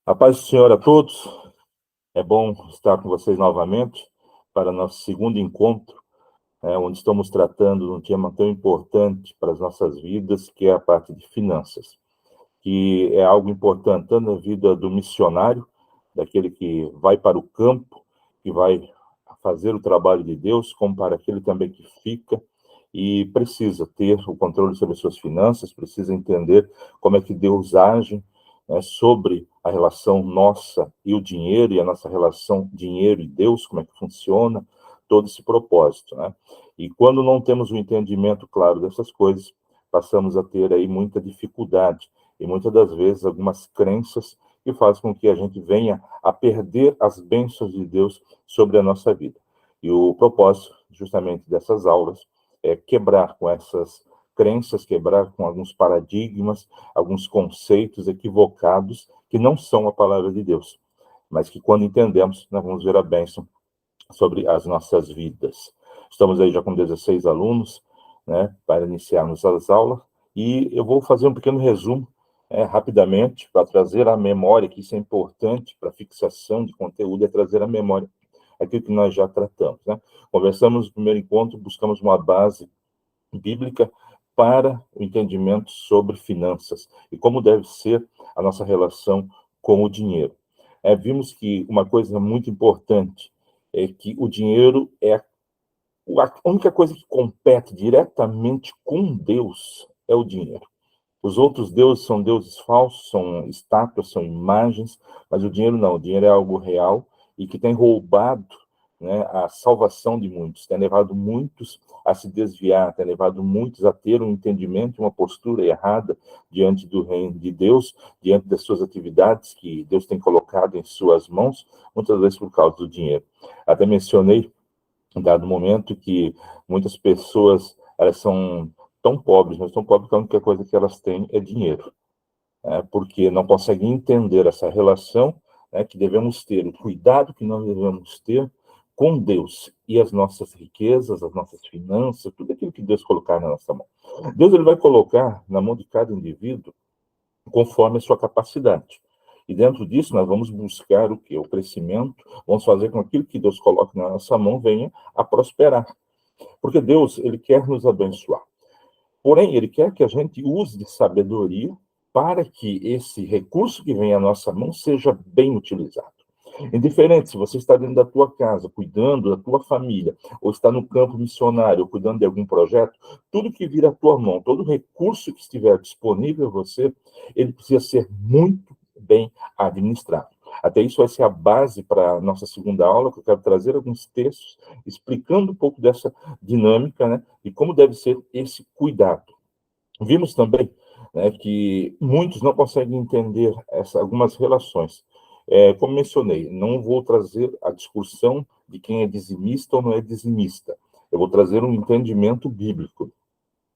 A paz do Senhor a todos. É bom estar com vocês novamente para nosso segundo encontro, onde estamos tratando de um tema tão importante para as nossas vidas, que é a parte de finanças, que é algo importante tanto na vida do missionário, daquele que vai para o campo, que vai fazer o trabalho de Deus, como para aquele também que fica e precisa ter o controle sobre as suas finanças, precisa entender como é que Deus age, sobre a relação nossa e o dinheiro, e a nossa relação dinheiro e Deus, como é que funciona todo esse propósito, né? E quando não temos o entendimento claro dessas coisas, passamos a ter aí muita dificuldade, e muitas das vezes algumas crenças que fazem com que a gente venha a perder as bênçãos de Deus sobre a nossa vida. E o propósito, justamente, dessas aulas é quebrar com essas crenças, quebrar com alguns paradigmas, alguns conceitos equivocados que não são a palavra de Deus, mas que quando entendemos, nós vamos ver a bênção sobre as nossas vidas. Estamos aí já com 16 alunos, né, para iniciarmos as aulas, e eu vou fazer um pequeno resumo, rapidamente, para trazer à memória, que isso é importante para a fixação de conteúdo, é trazer à memória aquilo que nós já tratamos, né? Conversamos no primeiro encontro, buscamos uma base bíblica para o entendimento sobre finanças e como deve ser a nossa relação com o dinheiro. Vimos que uma coisa muito importante é que o dinheiro é a única coisa que compete diretamente com Deus é o dinheiro. Os outros deuses são deuses falsos, são estátuas, são imagens, mas o dinheiro não. O dinheiro é algo real e que tem roubado, né, a salvação de muitos, tem levado muitos a se desviar, tem levado muitos a ter um entendimento, uma postura errada diante do reino de Deus, diante das suas atividades que Deus tem colocado em suas mãos, muitas vezes por causa do dinheiro. Até mencionei em dado momento que muitas pessoas, elas são tão pobres, mas tão pobres que a única coisa que elas têm é dinheiro, porque não conseguem entender essa relação, que devemos ter, o cuidado que nós devemos ter com Deus e as nossas riquezas, as nossas finanças, tudo aquilo que Deus colocar na nossa mão. Deus ele vai colocar na mão de cada indivíduo conforme a sua capacidade. E dentro disso, nós vamos buscar o quê? O crescimento, vamos fazer com que aquilo que Deus coloca na nossa mão venha a prosperar. Porque Deus, ele quer nos abençoar. Porém, ele quer que a gente use de sabedoria para que esse recurso que vem à nossa mão seja bem utilizado. Indiferente se você está dentro da tua casa, cuidando da tua família, ou está no campo missionário, ou cuidando de algum projeto, tudo que vir à tua mão, todo recurso que estiver disponível a você, ele precisa ser muito bem administrado. Até isso vai ser a base para a nossa segunda aula, que eu quero trazer alguns textos explicando um pouco dessa dinâmica, né, e como deve ser esse cuidado. Vimos também, né, que muitos não conseguem entender algumas relações. Como mencionei, não vou trazer a discussão de quem é dizimista ou não é dizimista. Eu vou trazer um entendimento bíblico.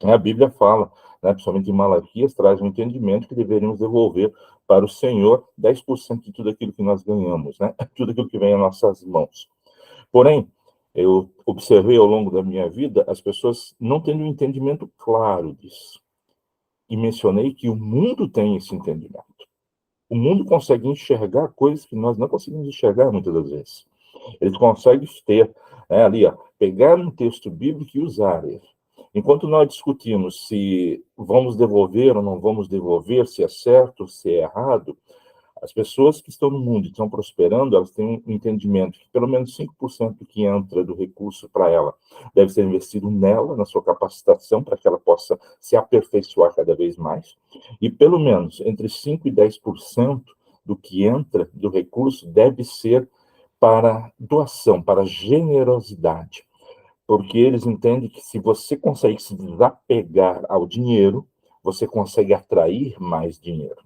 A Bíblia fala, né, principalmente em Malaquias, traz um entendimento que deveríamos devolver para o Senhor 10% de tudo aquilo que nós ganhamos, né? Tudo aquilo que vem às nossas mãos. Porém, eu observei ao longo da minha vida as pessoas não tendo um entendimento claro disso. E mencionei que o mundo tem esse entendimento. O mundo consegue enxergar coisas que nós não conseguimos enxergar muitas das vezes. Eles conseguem ter, ali, pegar um texto bíblico e usar ele. Enquanto nós discutimos se vamos devolver ou não vamos devolver, se é certo, se é errado, as pessoas que estão no mundo e estão prosperando, elas têm um entendimento que pelo menos 5% do que entra do recurso para ela deve ser investido nela, na sua capacitação, para que ela possa se aperfeiçoar cada vez mais. E pelo menos entre 5% e 10% do que entra do recurso deve ser para doação, para generosidade. Porque eles entendem que se você consegue se desapegar ao dinheiro, você consegue atrair mais dinheiro.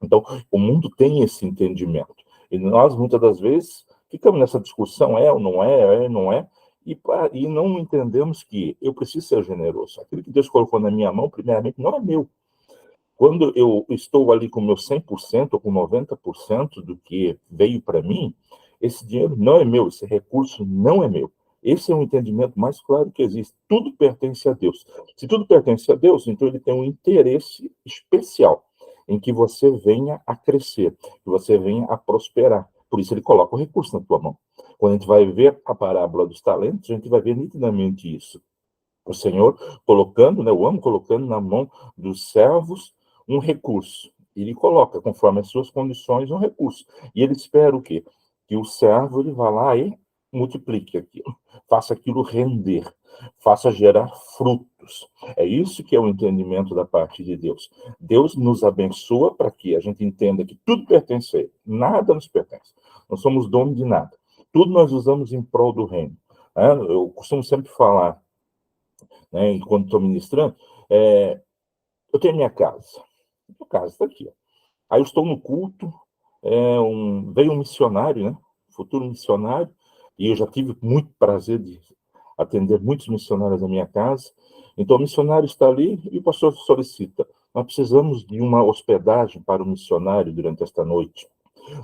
Então, o mundo tem esse entendimento. E nós, muitas das vezes, ficamos nessa discussão, ou não é ou não é, e não entendemos que eu preciso ser generoso. Aquilo que Deus colocou na minha mão, primeiramente, não é meu. Quando eu estou ali com o meu 100% ou com 90% do que veio para mim, esse dinheiro não é meu, esse recurso não é meu. Esse é um entendimento mais claro que existe. Tudo pertence a Deus. Se tudo pertence a Deus, então ele tem um interesse especial em que você venha a crescer, que você venha a prosperar. Por isso ele coloca o recurso na tua mão. Quando a gente vai ver a parábola dos talentos, a gente vai ver nitidamente isso. O Senhor colocando, né, o amo colocando na mão dos servos um recurso. Ele coloca, conforme as suas condições, um recurso. E ele espera o quê? Que o servo ele vá lá e multiplique aquilo, faça aquilo render, faça gerar frutos. É isso que é o entendimento da parte de Deus. Deus nos abençoa para que a gente entenda que tudo pertence a Ele, nada nos pertence. Não somos dono de nada. Tudo nós usamos em prol do reino. Eu costumo sempre falar, né, enquanto estou ministrando, eu tenho minha casa. Minha casa está aqui. Ó. Aí eu estou no culto, veio um missionário, né, futuro missionário, e eu já tive muito prazer de atender muitos missionários na minha casa. Então o missionário está ali e o pastor solicita: nós precisamos de uma hospedagem para o missionário durante esta noite.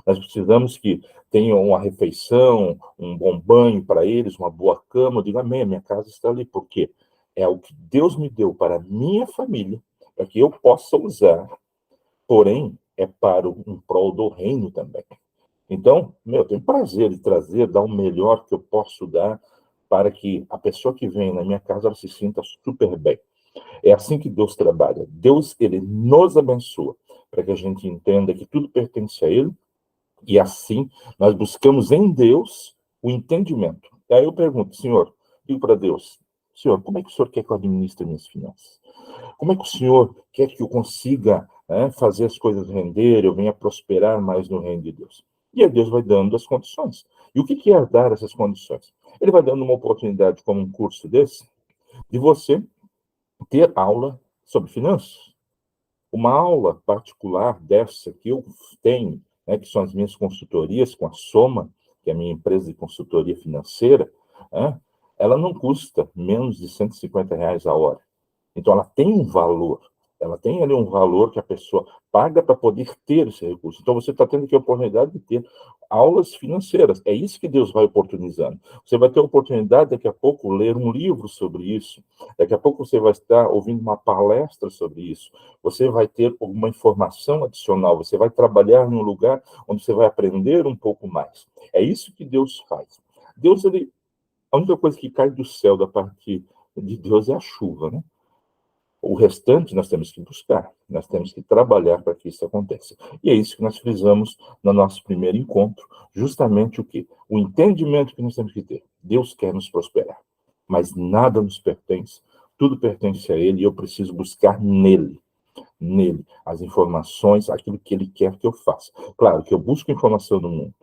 Nós precisamos que tenham uma refeição, um bom banho para eles, uma boa cama. Eu digo, amém, minha casa está ali. Por quê? É o que Deus me deu para a minha família, para que eu possa usar, porém, é para um prol do reino também. Então, eu tenho prazer de trazer, dar o melhor que eu posso dar para que a pessoa que vem na minha casa ela se sinta super bem. É assim que Deus trabalha. Deus, ele nos abençoa para que a gente entenda que tudo pertence a Ele. E assim, nós buscamos em Deus o entendimento. E aí eu pergunto, Senhor, digo para Deus, Senhor, como é que o Senhor quer que eu administre minhas finanças? Como é que o Senhor quer que eu consiga, fazer as coisas render, eu venha prosperar mais no reino de Deus? E aí Deus vai dando as condições. E o que é dar essas condições? Ele vai dando uma oportunidade, como um curso desse, de você ter aula sobre finanças. Uma aula particular dessa que eu tenho, né, que são as minhas consultorias com a Soma, que é a minha empresa de consultoria financeira, né, ela não custa menos de R$ 150 a hora. Então, ela tem um valor. Ela tem ali um valor que a pessoa paga para poder ter esse recurso. Então, você está tendo aqui a oportunidade de ter aulas financeiras. É isso que Deus vai oportunizando. Você vai ter a oportunidade, daqui a pouco, ler um livro sobre isso. Daqui a pouco, você vai estar ouvindo uma palestra sobre isso. Você vai ter alguma informação adicional. Você vai trabalhar em um lugar onde você vai aprender um pouco mais. É isso que Deus faz. Deus, a única coisa que cai do céu da parte de Deus é a chuva, né? O restante nós temos que buscar, nós temos que trabalhar para que isso aconteça. E é isso que nós frisamos no nosso primeiro encontro, justamente o quê? O entendimento que nós temos que ter. Deus quer nos prosperar, mas nada nos pertence, tudo pertence a Ele e eu preciso buscar nele as informações, aquilo que Ele quer que eu faça. Claro que eu busco informação no mundo,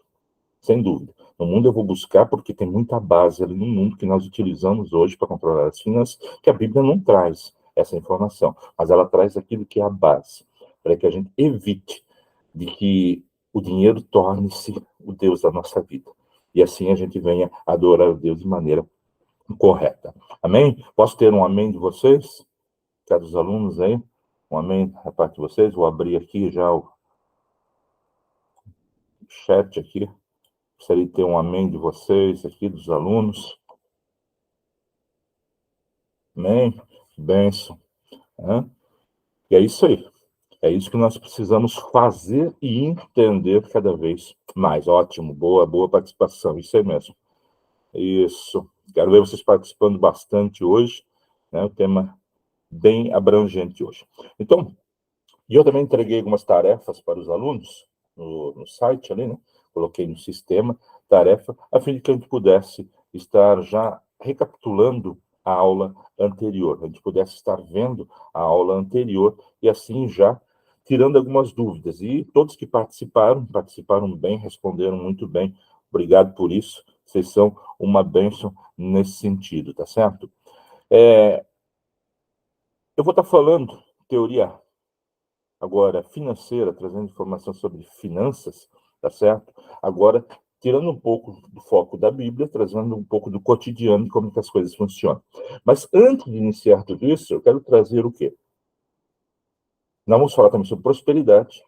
sem dúvida. No mundo eu vou buscar porque tem muita base ali no mundo que nós utilizamos hoje para controlar as finanças, que a Bíblia não traz essa informação, mas ela traz aquilo que é a base, para que a gente evite de que o dinheiro torne-se o Deus da nossa vida. E assim a gente venha adorar o Deus de maneira correta. Amém? Posso ter um amém de vocês? Caros alunos aí? Um amém da parte de vocês? Vou abrir aqui já o chat aqui. Gostaria de ter um amém de vocês aqui, dos alunos. Amém? Bênção. Né? E é isso aí. É isso que nós precisamos fazer e entender cada vez mais. Ótimo, boa participação. Isso aí mesmo. Isso. Quero ver vocês participando bastante hoje. Né? O tema bem abrangente hoje. Então, e eu também entreguei algumas tarefas para os alunos no site ali, né? Coloquei no sistema tarefa, a fim de que a gente pudesse estar já recapitulando a aula anterior, a gente pudesse estar vendo a aula anterior e assim já tirando algumas dúvidas. E todos que participaram bem, responderam muito bem. Obrigado por isso. Vocês são uma bênção nesse sentido, tá certo? Eu vou estar falando teoria agora financeira, trazendo informação sobre finanças, tá certo? Agora, tirando um pouco do foco da Bíblia, trazendo um pouco do cotidiano, de como que as coisas funcionam. Mas antes de iniciar tudo isso, eu quero trazer o quê? Nós vamos falar também sobre prosperidade,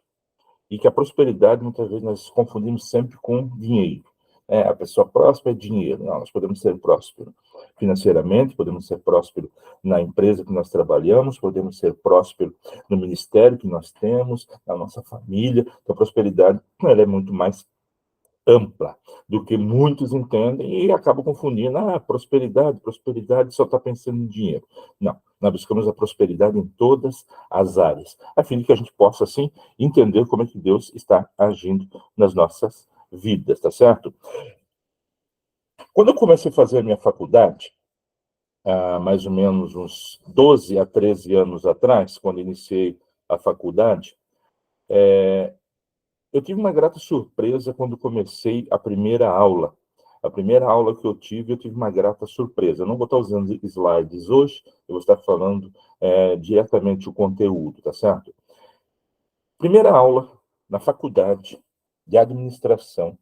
e que a prosperidade, muitas vezes, nós confundimos sempre com dinheiro. A pessoa próspera é dinheiro. Não, nós podemos ser prósperos financeiramente, podemos ser prósperos na empresa que nós trabalhamos, podemos ser prósperos no ministério que nós temos, na nossa família. Então, a prosperidade ela é muito mais ampla do que muitos entendem e acabam confundindo. Prosperidade só está pensando em dinheiro. Não, nós buscamos a prosperidade em todas as áreas, a fim de que a gente possa, assim, entender como é que Deus está agindo nas nossas vidas, tá certo? Quando eu comecei a fazer a minha faculdade, há mais ou menos uns 12 a 13 anos atrás, quando iniciei a faculdade, eu tive uma grata surpresa quando comecei a primeira aula. A primeira aula que eu tive uma grata surpresa. Eu não vou estar usando slides hoje, eu vou estar falando diretamente o conteúdo, tá certo? Primeira aula na faculdade de administração,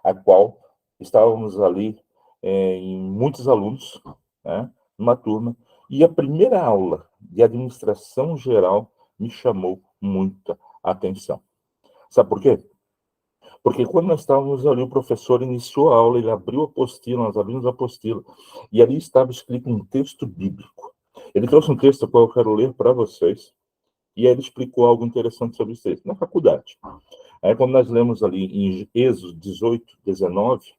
a qual estávamos ali em muitos alunos, né, numa turma, e a primeira aula de administração geral me chamou muita atenção. Sabe por quê? Porque quando nós estávamos ali, o professor iniciou a aula, ele abriu a apostila, nós abrimos a apostila, e ali estava escrito um texto bíblico. Ele trouxe um texto que eu quero ler para vocês, e aí ele explicou algo interessante sobre esse texto, na faculdade. Aí, quando nós lemos ali em Êxodo 18, 19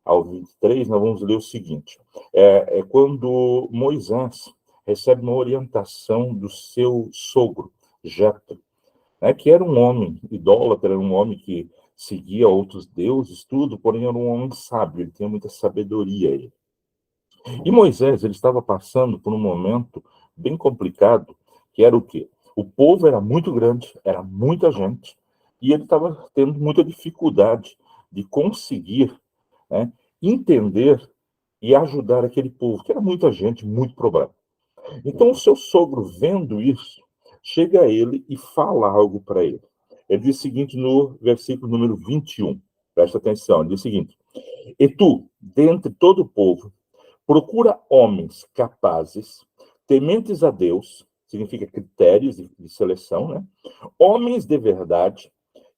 ao 23, nós vamos ler o seguinte: é quando Moisés recebe uma orientação do seu sogro, Jetro, né, que era um homem idólatra, era um homem que seguia outros deuses, tudo, porém era um homem sábio, ele tinha muita sabedoria. Ele. E Moisés, ele estava passando por um momento bem complicado, que era o quê? O povo era muito grande, era muita gente, e ele estava tendo muita dificuldade de conseguir, né, entender e ajudar aquele povo, que era muita gente, muito problema. Então, o seu sogro, vendo isso, chega a ele e fala algo para ele. Ele diz o seguinte no versículo número 21. Presta atenção, ele diz o seguinte: E tu, dentre todo o povo, procura homens capazes, tementes a Deus, significa critérios de seleção, né? Homens de verdade,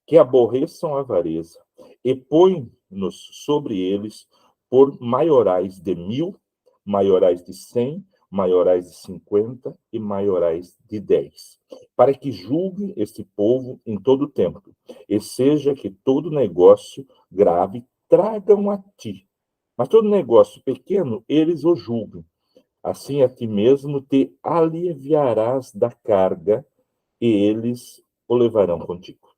que aborreçam a avareza, e põe-nos sobre eles por maiorais de 1.000, maiorais de 100, maiorais de 50 e maiorais de 10, para que julguem este povo em todo o tempo, e seja que todo negócio grave tragam a ti. Mas todo negócio pequeno, eles o julgam. Assim a ti mesmo te aliviarás da carga, e eles o levarão contigo.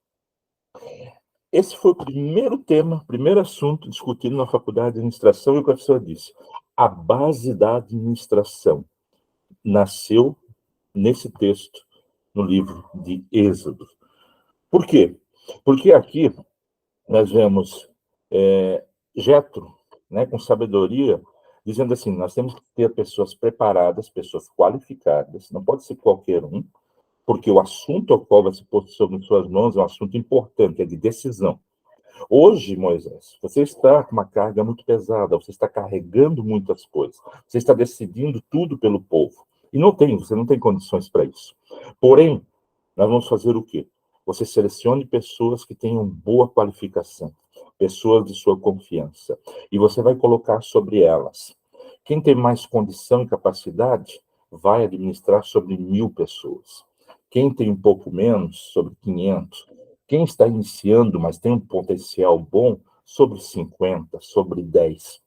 Esse foi o primeiro tema, primeiro assunto discutido na faculdade de administração, e o professor disse: a base da administração nasceu nesse texto, no livro de Êxodo. Por quê? Porque aqui nós vemos Jetro, né, com sabedoria, dizendo assim: nós temos que ter pessoas preparadas, pessoas qualificadas, não pode ser qualquer um, porque o assunto ao qual vai se pôr sobre suas mãos é um assunto importante, é de decisão. Hoje, Moisés, você está com uma carga muito pesada, você está carregando muitas coisas, você está decidindo tudo pelo povo. E você não tem condições para isso. Porém, nós vamos fazer o quê? Você selecione pessoas que tenham boa qualificação, pessoas de sua confiança, e você vai colocar sobre elas. Quem tem mais condição e capacidade vai administrar sobre 1.000 pessoas. Quem tem um pouco menos, sobre 500. Quem está iniciando, mas tem um potencial bom, sobre 50, sobre 10.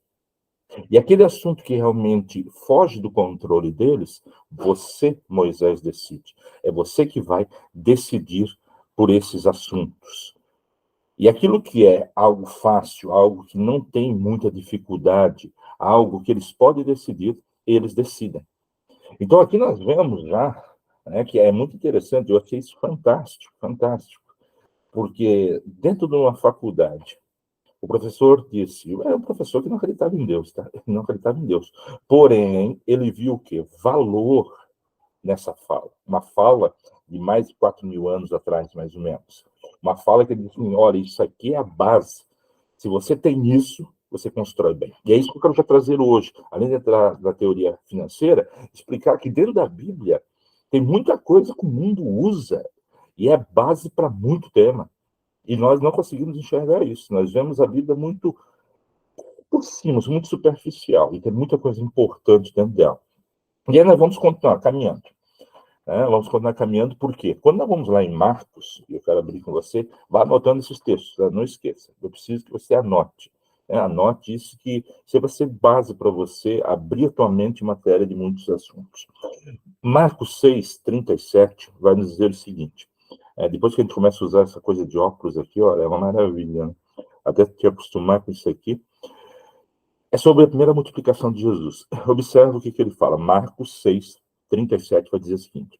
E aquele assunto que realmente foge do controle deles, você, Moisés, decide. É você que vai decidir por esses assuntos. E aquilo que é algo fácil, algo que não tem muita dificuldade, algo que eles podem decidir, eles decidem. Então aqui nós vemos já, né, que é muito interessante, eu achei isso fantástico, fantástico. Porque dentro de uma faculdade, o professor disse, era um professor que não acreditava em Deus, tá? Ele não acreditava em Deus. Porém, ele viu o quê? Valor nessa fala. Uma fala de mais de 4.000 anos atrás, mais ou menos. Uma fala que ele disse, olha, isso aqui é a base. Se você tem isso, você constrói bem. E é isso que eu quero já trazer hoje. Além de entrar da teoria financeira, explicar que dentro da Bíblia tem muita coisa que o mundo usa e é base para muito tema. E nós não conseguimos enxergar isso. Nós vemos a Bíblia muito por cima, muito superficial, e tem muita coisa importante dentro dela. E aí nós vamos continuar caminhando. Vamos continuar caminhando, por quê? Quando nós vamos lá em Marcos, e eu quero abrir com você, vá anotando esses textos, não esqueça. Eu preciso que você anote. Anote isso, que isso vai ser base para você abrir a tua mente em matéria de muitos assuntos. Marcos 6, 37, vai nos dizer o seguinte. Depois que a gente começa a usar essa coisa de óculos aqui, olha, é uma maravilha, né? Até te acostumar com isso aqui. É sobre a primeira multiplicação de Jesus. Observa o que ele fala. Marcos 6, 37 vai dizer o seguinte.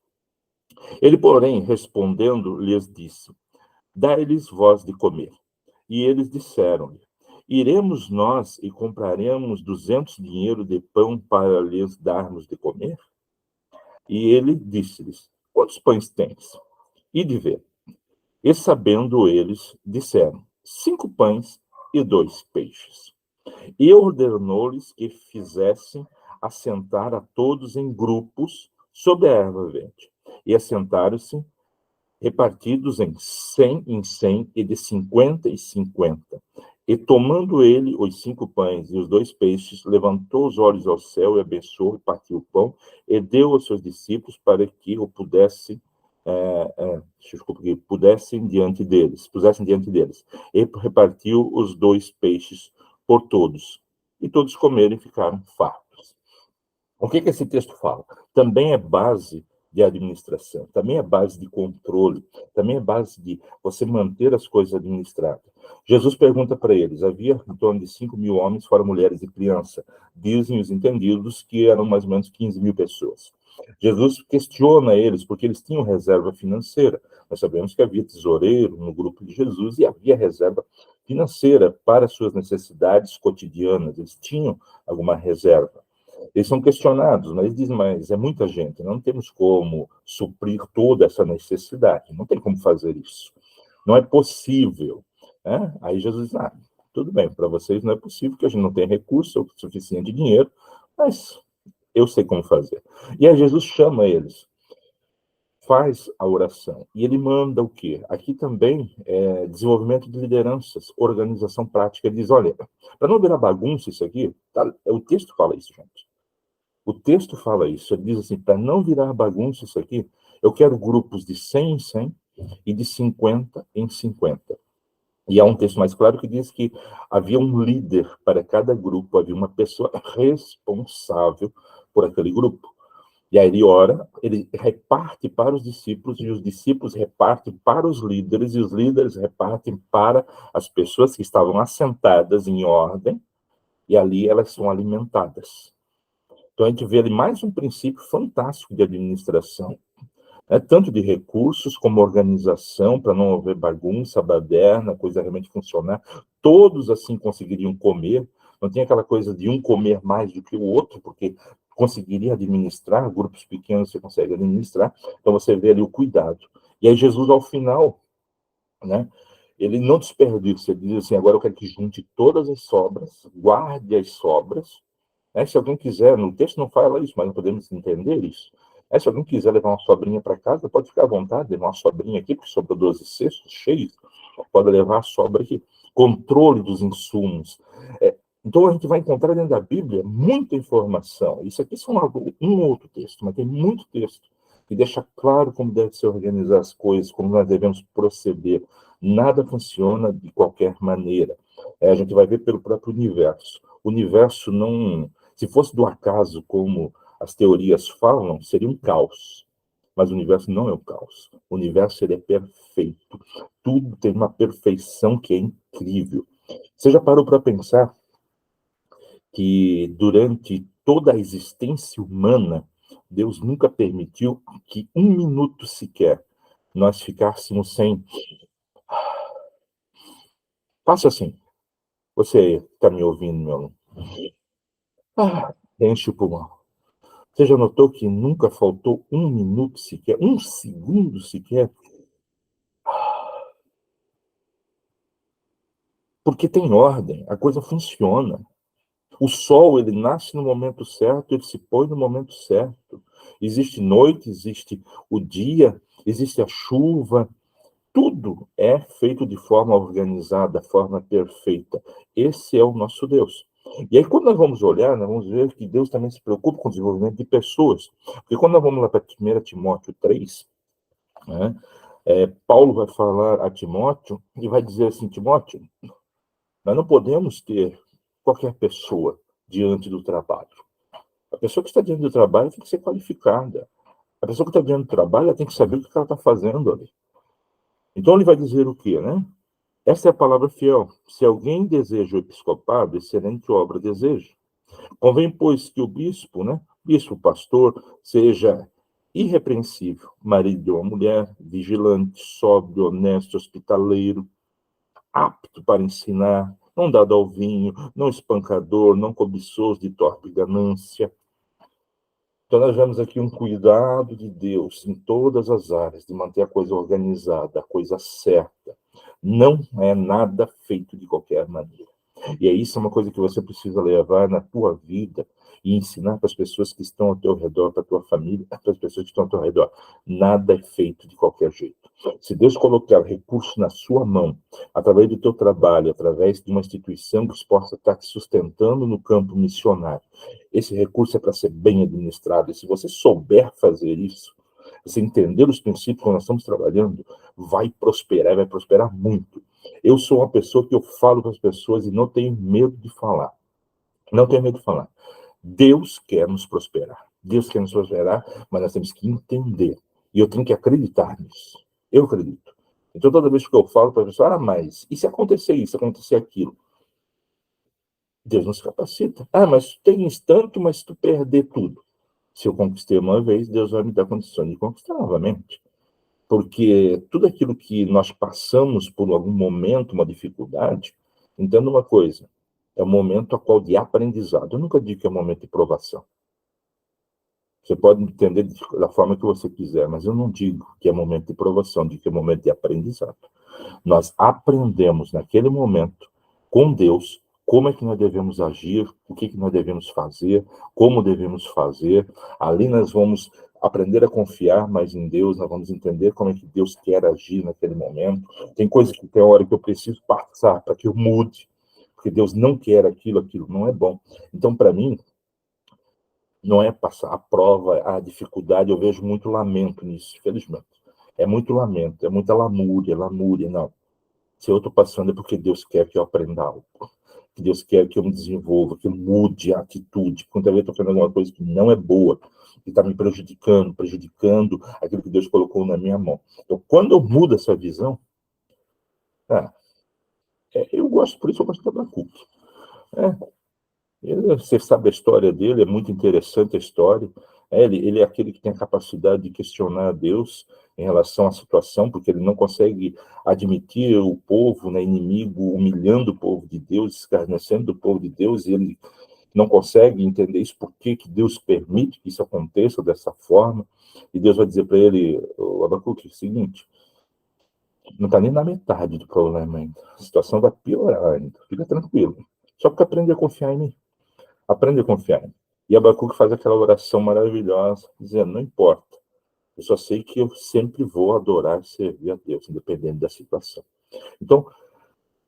Ele, porém, respondendo, lhes disse: dai-lhes vós de comer. E eles disseram-lhe: iremos nós e compraremos 200 dinheiro de pão para lhes darmos de comer? E ele disse-lhes: quantos pães tens? E de ver. E sabendo eles, disseram: 5 pães e 2 peixes. E ordenou-lhes que fizessem assentar a todos em grupos sobre a erva verde. E assentaram-se, repartidos em 100 e de 50 em 50. E tomando ele os 5 pães e os 2 peixes, levantou os olhos ao céu e abençoou e partiu o pão e deu aos seus discípulos para que o pudessem pusessem diante deles. E repartiu os 2 peixes por todos. E todos comeram e ficaram fartos. O que esse texto fala? Também é base de administração, também é base de controle, também é base de você manter as coisas administradas. Jesus pergunta para eles, havia em torno de 5.000 homens, fora mulheres e crianças. Dizem os entendidos que eram mais ou menos 15.000 pessoas. Jesus questiona eles, porque eles tinham reserva financeira. Nós sabemos que havia tesoureiro no grupo de Jesus e havia reserva financeira para suas necessidades cotidianas. Eles tinham alguma reserva. Eles são questionados, mas eles dizem, mas é muita gente, não temos como suprir toda essa necessidade, não tem como fazer isso. Não é possível. Aí Jesus diz, tudo bem, para vocês não é possível, porque a gente não tem recurso suficiente de dinheiro, mas eu sei como fazer. E aí Jesus chama eles, faz a oração, e ele manda o quê? Aqui também é desenvolvimento de lideranças, organização prática. Ele diz, olha, para não virar bagunça isso aqui, tá? O texto fala isso, gente. O texto fala isso, ele diz assim, para não virar bagunça isso aqui, eu quero grupos de 100 em 100 e de 50 em 50. E há um texto mais claro que diz que havia um líder para cada grupo, havia uma pessoa responsável por aquele grupo. E aí ele ora, ele reparte para os discípulos, e os discípulos repartem para os líderes, e os líderes repartem para as pessoas que estavam assentadas em ordem, e ali elas são alimentadas. Então, a gente vê ali mais um princípio fantástico de administração, tanto de recursos como organização, para não haver bagunça, baderna, a coisa realmente funcionar. Todos, assim, conseguiriam comer, não tem aquela coisa de um comer mais do que o outro, porque conseguiria administrar, grupos pequenos você consegue administrar, então você vê ali o cuidado. E aí Jesus, ao final, ele não desperdiça, ele diz assim, agora eu quero que junte todas as sobras, guarde as sobras, se alguém quiser, no texto não fala isso, mas não podemos entender isso. Se alguém quiser levar uma sobrinha para casa, pode ficar à vontade, levar uma sobrinha aqui, porque sobrou 12 cestos cheios, pode levar a sobra aqui. Controle dos insumos. Então a gente vai encontrar dentro da Bíblia muita informação. Isso aqui são um outro texto, mas tem muito texto que deixa claro como deve se organizar as coisas, como nós devemos proceder. Nada funciona de qualquer maneira. A gente vai ver pelo próprio universo. O universo não... Se fosse do acaso, como as teorias falam, seria um caos. Mas o universo não é um caos. O universo ele é perfeito. Tudo tem uma perfeição que é incrível. Você já parou para pensar que durante toda a existência humana, Deus nunca permitiu que um minuto sequer nós ficássemos sem... Faça assim. Você está me ouvindo, meu aluno? Enche o pulmão. Você já notou que nunca faltou um minuto sequer, um segundo sequer? Porque tem ordem, a coisa funciona. O sol, ele nasce no momento certo, ele se põe no momento certo. Existe noite, existe o dia, existe a chuva. Tudo é feito de forma organizada, forma perfeita. Esse é o nosso Deus. E aí, quando nós vamos olhar, nós vamos ver que Deus também se preocupa com o desenvolvimento de pessoas. Porque quando nós vamos lá para 1 Timóteo 3, né, Paulo vai falar a Timóteo e vai dizer assim: Timóteo, nós não podemos ter qualquer pessoa diante do trabalho. A pessoa que está diante do trabalho tem que ser qualificada. A pessoa que está diante do trabalho ela tem que saber o que ela está fazendo ali. Então ele vai dizer o quê, né? Essa é a palavra fiel. Se alguém deseja o episcopado, excelente obra deseja. Convém, pois, que o bispo, né? Bispo, pastor, seja irrepreensível, marido de uma mulher, vigilante, sóbrio, honesto, hospitaleiro, apto para ensinar, não dado ao vinho, não espancador, não cobiçoso de torpe ganância. Então, nós vemos aqui um cuidado de Deus em todas as áreas, de manter a coisa organizada, a coisa certa. Não é nada feito de qualquer maneira. E isso é uma coisa que você precisa levar na tua vida e ensinar para as pessoas que estão ao teu redor, para a tua família, para as pessoas que estão ao teu redor. Nada é feito de qualquer jeito. Se Deus colocar recurso na sua mão, através do teu trabalho, através de uma instituição que possa estar te sustentando no campo missionário, esse recurso é para ser bem administrado. E se você souber fazer isso, você entender os princípios que nós estamos trabalhando, vai prosperar muito. Eu sou uma pessoa que eu falo para as pessoas e não tenho medo de falar. Não tenho medo de falar. Deus quer nos prosperar. Deus quer nos prosperar, mas nós temos que entender. E eu tenho que acreditar nisso. Eu acredito. Então, toda vez que eu falo para a pessoa, mas e se acontecer isso, se acontecer aquilo? Deus nos capacita. Mas tens tanto, mas se tu perder tudo. Se eu conquistei uma vez, Deus vai me dar condições de conquistar novamente. Porque tudo aquilo que nós passamos por algum momento, uma dificuldade, entenda uma coisa, é um momento a qual de aprendizado. Eu nunca digo que é um momento de provação. Você pode entender da forma que você quiser, mas eu não digo que é momento de provação, digo que é momento de aprendizado. Nós aprendemos naquele momento, com Deus, como é que nós devemos agir, o que nós devemos fazer, como devemos fazer. Ali nós vamos aprender a confiar mais em Deus, nós vamos entender como é que Deus quer agir naquele momento. Tem coisas que tem hora que eu preciso passar para que eu mude, porque Deus não quer aquilo não é bom. Então, para mim, não é passar a prova, a dificuldade, eu vejo muito lamento nisso, felizmente. É muito lamento, é muita lamúria, não. Se eu estou passando é porque Deus quer que eu aprenda algo. Que Deus quer que eu me desenvolva, que eu mude a atitude. Quando eu estou fazendo alguma coisa que não é boa, que está me prejudicando aquilo que Deus colocou na minha mão. Então, quando eu mudo essa visão, eu gosto, por isso eu gosto de Abacuque. Você sabe a história dele, é muito interessante a história. Ele é aquele que tem a capacidade de questionar a Deus em relação à situação, porque ele não consegue admitir o povo, né, inimigo, humilhando o povo de Deus, escarnecendo o povo de Deus, e ele não consegue entender isso, por que Deus permite que isso aconteça dessa forma. E Deus vai dizer para ele, o Abacuque, o seguinte: não está nem na metade do problema ainda, a situação vai piorar ainda, fica tranquilo, só porque aprende a confiar em mim. Aprende a confiar. E Abacuque faz aquela oração maravilhosa, dizendo, não importa, eu só sei que eu sempre vou adorar e servir a Deus, independente da situação. Então,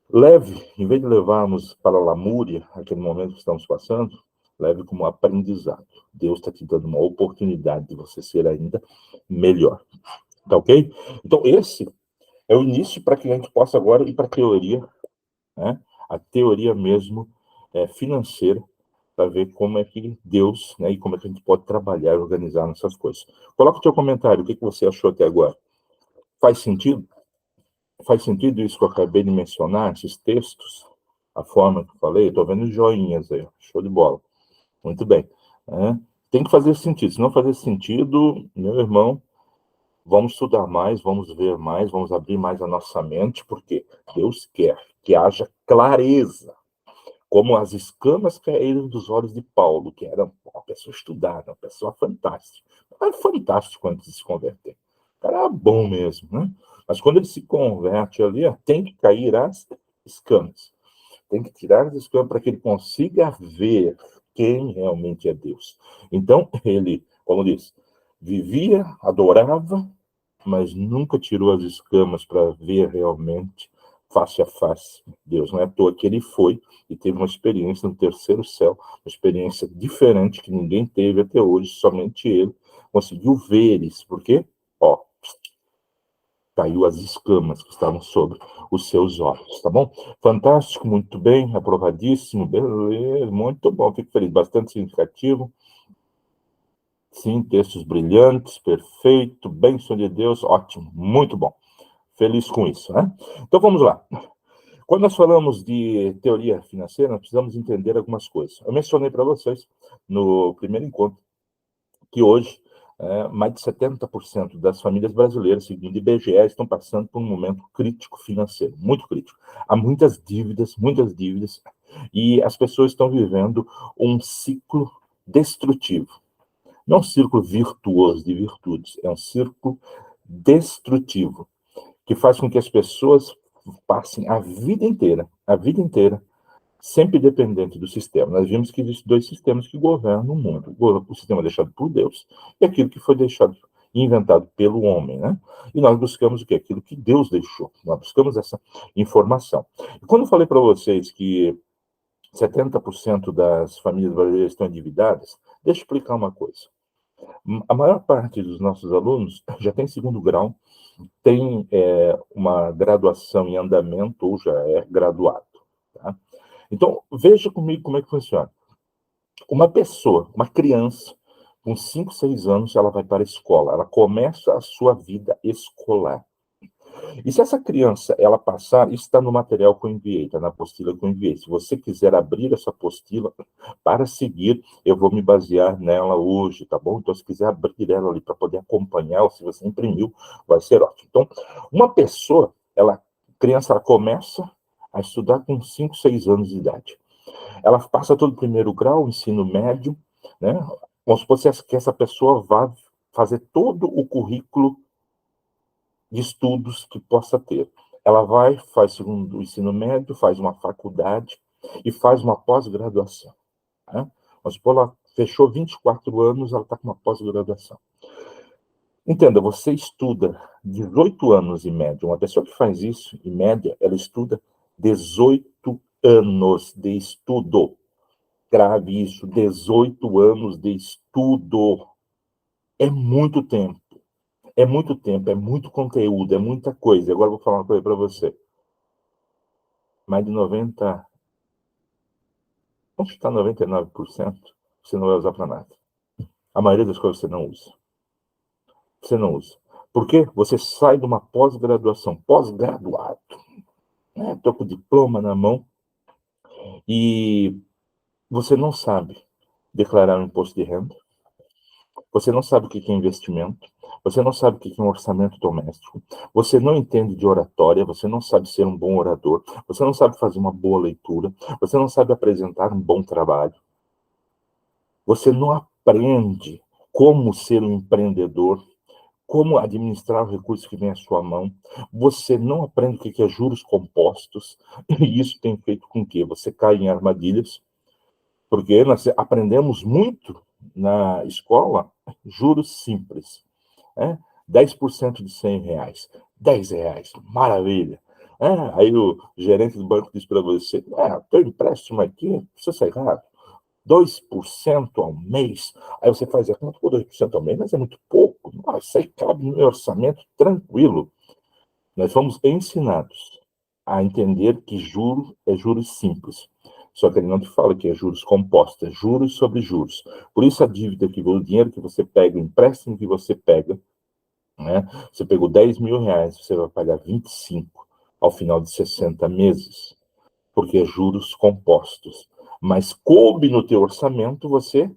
leve, em vez de levarmos para a lamúria, aquele momento que estamos passando, leve como aprendizado. Deus está te dando uma oportunidade de você ser ainda melhor. Tá ok? Então, esse é o início para que a gente possa agora ir para a teoria, né? A teoria mesmo financeira, para ver como é que Deus, né, e como é que a gente pode trabalhar e organizar nessas coisas. Coloca o teu comentário, o que você achou até agora? Faz sentido? Faz sentido isso que eu acabei de mencionar, esses textos? A forma que eu falei? Estou vendo joinhas aí, show de bola. Muito bem. Tem que fazer sentido. Se não fazer sentido, meu irmão, vamos estudar mais, vamos ver mais, vamos abrir mais a nossa mente, porque Deus quer que haja clareza. Como as escamas caíram dos olhos de Paulo, que era uma pessoa estudada, uma pessoa fantástica. É fantástico quando ele se converter. O cara era bom mesmo, né? Mas quando ele se converte ali, tem que cair as escamas. Tem que tirar as escamas para que ele consiga ver quem realmente é Deus. Então, ele, como diz, vivia, adorava, mas nunca tirou as escamas para ver realmente face a face. Deus não é à toa que ele foi e teve uma experiência no terceiro céu, uma experiência diferente que ninguém teve até hoje, somente ele conseguiu ver isso. Por quê? Ó, caiu as escamas que estavam sobre os seus olhos, tá bom? Fantástico, muito bem, aprovadíssimo, beleza, muito bom, fico feliz, bastante significativo. Sim, textos brilhantes, perfeito, bênção de Deus, ótimo, muito bom. Feliz com isso, né? Então vamos lá. Quando nós falamos de teoria financeira, nós precisamos entender algumas coisas. Eu mencionei para vocês no primeiro encontro que hoje mais de 70% das famílias brasileiras, segundo o IBGE, estão passando por um momento crítico financeiro, muito crítico. Há muitas dívidas, e as pessoas estão vivendo um ciclo destrutivo. Não um círculo virtuoso de virtudes, é um círculo destrutivo, que faz com que as pessoas passem a vida inteira, sempre dependente do sistema. Nós vimos que existem dois sistemas que governam o mundo. O sistema deixado por Deus e aquilo que foi deixado e inventado pelo homem, né? E nós buscamos o quê? Aquilo que Deus deixou. Nós buscamos essa informação. E quando eu falei para vocês que 70% das famílias brasileiras estão endividadas, deixa eu explicar uma coisa. A maior parte dos nossos alunos já tem segundo grau, tem uma graduação em andamento ou já é graduado, tá? Então, veja comigo como é que funciona. Uma pessoa, uma criança, com 5, 6 anos, ela vai para a escola, ela começa a sua vida escolar. E se essa criança, ela passar, isso está no material que eu enviei, está na apostila que eu enviei. Se você quiser abrir essa apostila para seguir, eu vou me basear nela hoje, tá bom? Então, se quiser abrir ela ali para poder acompanhar, ou se você imprimiu, vai ser ótimo. Então, uma pessoa, criança, ela começa a estudar com 5, 6 anos de idade. Ela passa todo o primeiro grau, ensino médio, né? Vamos supor que essa pessoa vá fazer todo o currículo de estudos que possa ter. Ela vai, faz segundo o ensino médio, faz uma faculdade e faz uma pós-graduação, né? Vamos supor, ela fechou 24 anos, ela está com uma pós-graduação. Entenda, você estuda 18 anos em média. Uma pessoa que faz isso, em média, ela estuda 18 anos de estudo. Grave isso, 18 anos de estudo. É muito tempo. É muito tempo, é muito conteúdo, é muita coisa. Agora eu vou falar uma coisa para você. Mais de 90, vamos chutar 99%, você não vai usar para nada. A maioria das coisas você não usa. Você não usa. Por quê? Você sai de uma pós-graduação, pós-graduado, né? Tô com o diploma na mão e você não sabe declarar um imposto de renda, você não sabe o que é investimento, você não sabe o que é um orçamento doméstico, você não entende de oratória, você não sabe ser um bom orador, você não sabe fazer uma boa leitura, você não sabe apresentar um bom trabalho, você não aprende como ser um empreendedor, como administrar o recurso que vem à sua mão, você não aprende o que é juros compostos, e isso tem feito com que você caia em armadilhas, porque nós aprendemos muito na escola juros simples, né? 10% de R$ 100, R$ 10, maravilha. Aí o gerente do banco diz para você, teu empréstimo aqui, precisa ser errado, 2% ao mês. Aí você faz a conta, 2% ao mês, mas é muito pouco. Isso aí cabe no meu orçamento tranquilo. Nós fomos ensinados a entender que juros é juros simples. Só que ele não te fala que é juros compostos, é juros sobre juros. Por isso a dívida, o dinheiro que você pega, o empréstimo que você pega, né? Você pegou R$ 10.000, você vai pagar 25 ao final de 60 meses, porque é juros compostos. Mas coube no teu orçamento, você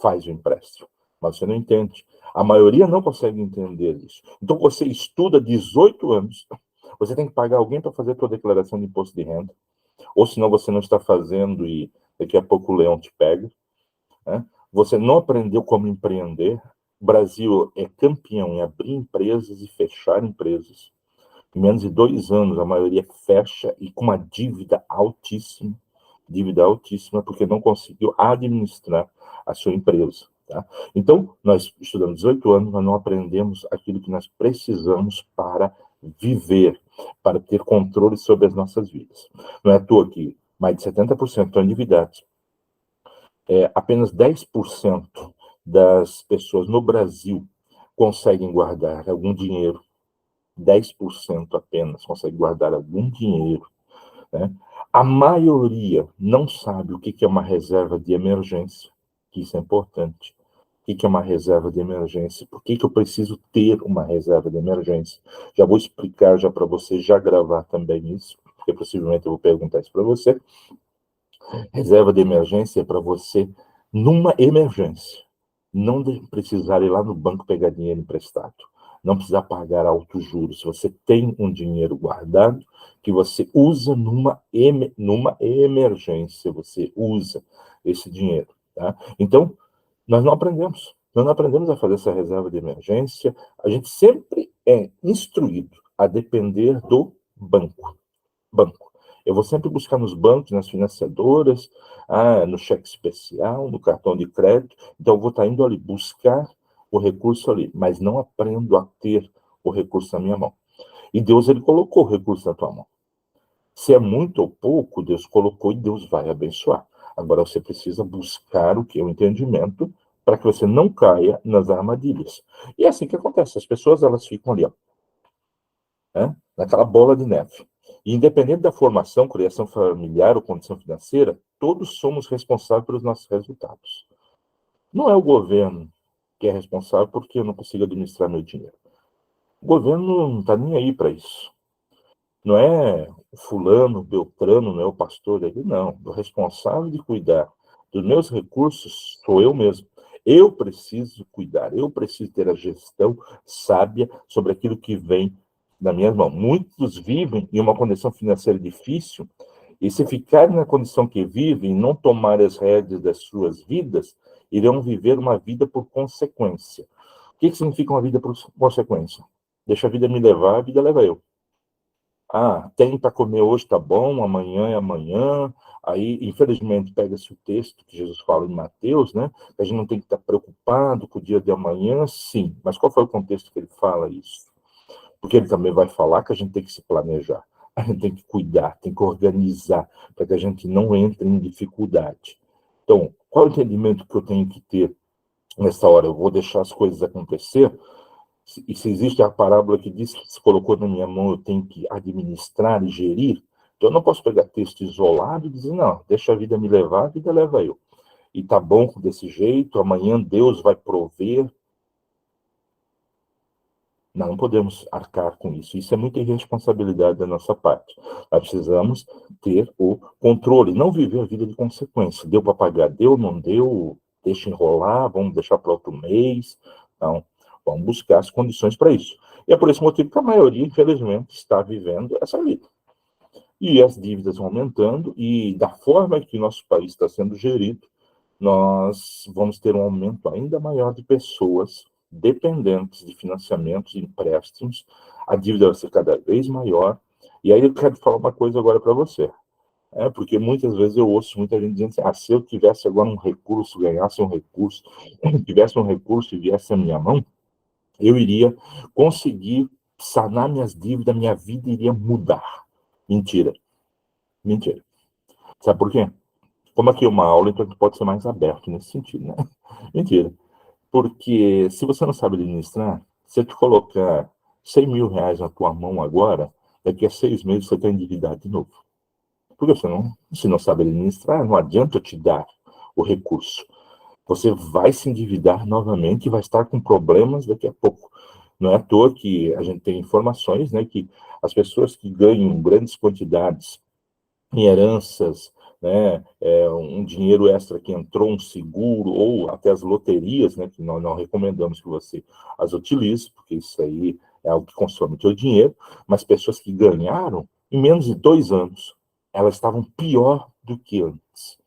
faz o empréstimo. Mas você não entende. A maioria não consegue entender isso. Então você estuda 18 anos, você tem que pagar alguém para fazer a tua declaração de imposto de renda, ou senão você não está fazendo e daqui a pouco o leão te pega, né? Você não aprendeu como empreender. O Brasil é campeão em abrir empresas e fechar empresas. Em menos de 2 anos, a maioria fecha e com uma dívida altíssima, porque não conseguiu administrar a sua empresa. Tá? Então, nós estudamos 18 anos, mas não aprendemos aquilo que nós precisamos para viver, para ter controle sobre as nossas vidas. Não é à toa que mais de 70% estão endividados. Apenas 10% das pessoas no Brasil conseguem guardar algum dinheiro. 10% apenas consegue guardar algum dinheiro, né? A maioria não sabe o que é uma reserva de emergência, que isso é importante. O que é uma reserva de emergência? Por que eu preciso ter uma reserva de emergência? Já vou explicar já para você, já gravar também isso, porque possivelmente eu vou perguntar isso para você. Reserva de emergência é para você, numa emergência, não precisar ir lá no banco pegar dinheiro emprestado, não precisar pagar altos juros. Você tem um dinheiro guardado que você usa numa emergência, você usa esse dinheiro. Tá? Então, nós não aprendemos a fazer essa reserva de emergência, a gente sempre é instruído a depender do banco. Eu vou sempre buscar nos bancos, nas financiadoras, no cheque especial, no cartão de crédito. Então, eu vou estar indo ali buscar o recurso ali, mas não aprendo a ter o recurso na minha mão. E Deus, ele colocou o recurso na tua mão. Se é muito ou pouco, Deus colocou e Deus vai abençoar. Agora, você precisa buscar o que? O entendimento, para que você não caia nas armadilhas. E é assim que acontece. As pessoas, elas ficam ali, ó, naquela bola de neve. E independente da formação, criação familiar ou condição financeira, todos somos responsáveis pelos nossos resultados. Não é o governo que é responsável porque eu não consigo administrar meu dinheiro. O governo não está nem aí para isso. Não é o fulano, o Beltrano, não é o pastor dele, não. O responsável de cuidar dos meus recursos sou eu mesmo. Eu preciso cuidar, eu preciso ter a gestão sábia sobre aquilo que vem na minha mão. Muitos vivem em uma condição financeira difícil, e se ficarem na condição que vivem e não tomarem as rédeas das suas vidas, irão viver uma vida por consequência. O que significa uma vida por consequência? Deixa a vida me levar, a vida leva eu. Tem para comer hoje, tá bom, amanhã é amanhã. Aí, infelizmente, pega-se o texto que Jesus fala em Mateus, né? Que a gente não tem que estar preocupado com o dia de amanhã, sim. Mas qual foi o contexto que ele fala isso? Porque ele também vai falar que a gente tem que se planejar, a gente tem que cuidar, tem que organizar, para que a gente não entre em dificuldade. Então, qual é o entendimento que eu tenho que ter nessa hora? Eu vou deixar as coisas acontecer? E se existe a parábola que diz que se colocou na minha mão, eu tenho que administrar e gerir, então eu não posso pegar texto isolado e dizer, não, deixa a vida me levar, a vida leva eu. E tá bom desse jeito, amanhã Deus vai prover. Não podemos arcar com isso. Isso é muita irresponsabilidade da nossa parte. Nós precisamos ter o controle, não viver a vida de consequência. Deu para pagar, deu, não deu, deixa enrolar, vamos deixar para outro mês. Não, vamos buscar as condições para isso. E é por esse motivo que a maioria, infelizmente, está vivendo essa vida. E as dívidas vão aumentando, e da forma que nosso país está sendo gerido, nós vamos ter um aumento ainda maior de pessoas dependentes de financiamentos e empréstimos, a dívida vai ser cada vez maior. E aí eu quero falar uma coisa agora para você, porque muitas vezes eu ouço muita gente dizendo assim, se eu tivesse agora um recurso, ganhasse um recurso, tivesse um recurso e viesse à minha mão, eu iria conseguir sanar minhas dívidas, minha vida iria mudar. Mentira, mentira. Sabe por quê? Como aqui é uma aula, então a gente pode ser mais aberto nesse sentido, né? Mentira. Porque se você não sabe administrar, se eu te colocar 100 mil reais na tua mão agora, daqui a 6 meses você está endividado de novo. Porque você não, se não sabe administrar, não adianta eu te dar o recurso. Você vai se endividar novamente e vai estar com problemas daqui a pouco. Não é à toa que a gente tem informações, né, que as pessoas que ganham grandes quantidades em heranças, né, um dinheiro extra que entrou, um seguro, ou até as loterias, né, que nós não recomendamos que você as utilize, porque isso aí é algo que consome o seu dinheiro, mas pessoas que ganharam, em menos de 2 anos, elas estavam pior do que antes.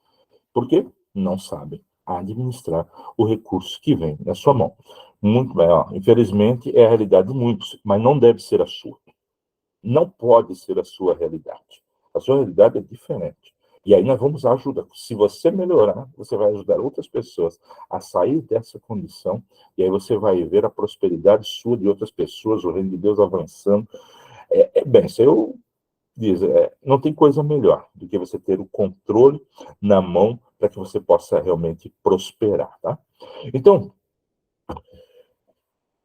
Por quê? Não sabem administrar o recurso que vem na sua mão. Muito bem, infelizmente é a realidade de muitos, mas não deve ser a sua. Não pode ser a sua realidade. A sua realidade é diferente. E aí nós vamos ajudar. Se você melhorar, você vai ajudar outras pessoas a sair dessa condição, e aí você vai ver a prosperidade sua de outras pessoas, o reino de Deus avançando. Bem, se eu diz, não tem coisa melhor do que você ter o controle na mão para que você possa realmente prosperar, tá? Então,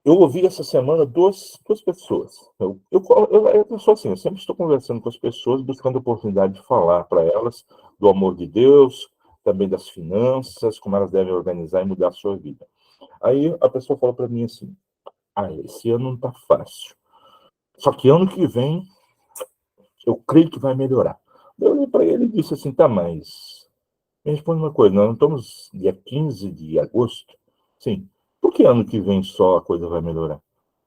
eu ouvi essa semana duas pessoas. Eu sou assim, eu sempre estou conversando com as pessoas, buscando a oportunidade de falar para elas do amor de Deus, também das finanças, como elas devem organizar e mudar a sua vida. Aí a pessoa falou para mim assim: esse ano não está fácil. Só que ano que vem eu creio que vai melhorar. Eu olhei para ele e disse assim: tá, mas me responde uma coisa, nós não estamos dia 15 de agosto? Sim. Por que ano que vem só a coisa vai melhorar?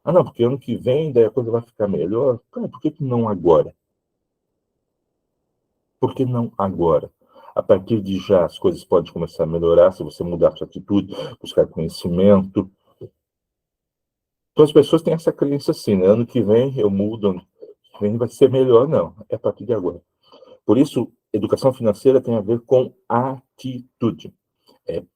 Não, porque ano que vem daí a coisa vai ficar melhor. Cara, por que não agora? Por que não agora? A partir de já as coisas podem começar a melhorar se você mudar sua atitude, buscar conhecimento. Então as pessoas têm essa crença assim, né? Ano que vem eu mudo, ano que vem vai ser melhor. Não, é a partir de agora. Por isso, educação financeira tem a ver com atitude.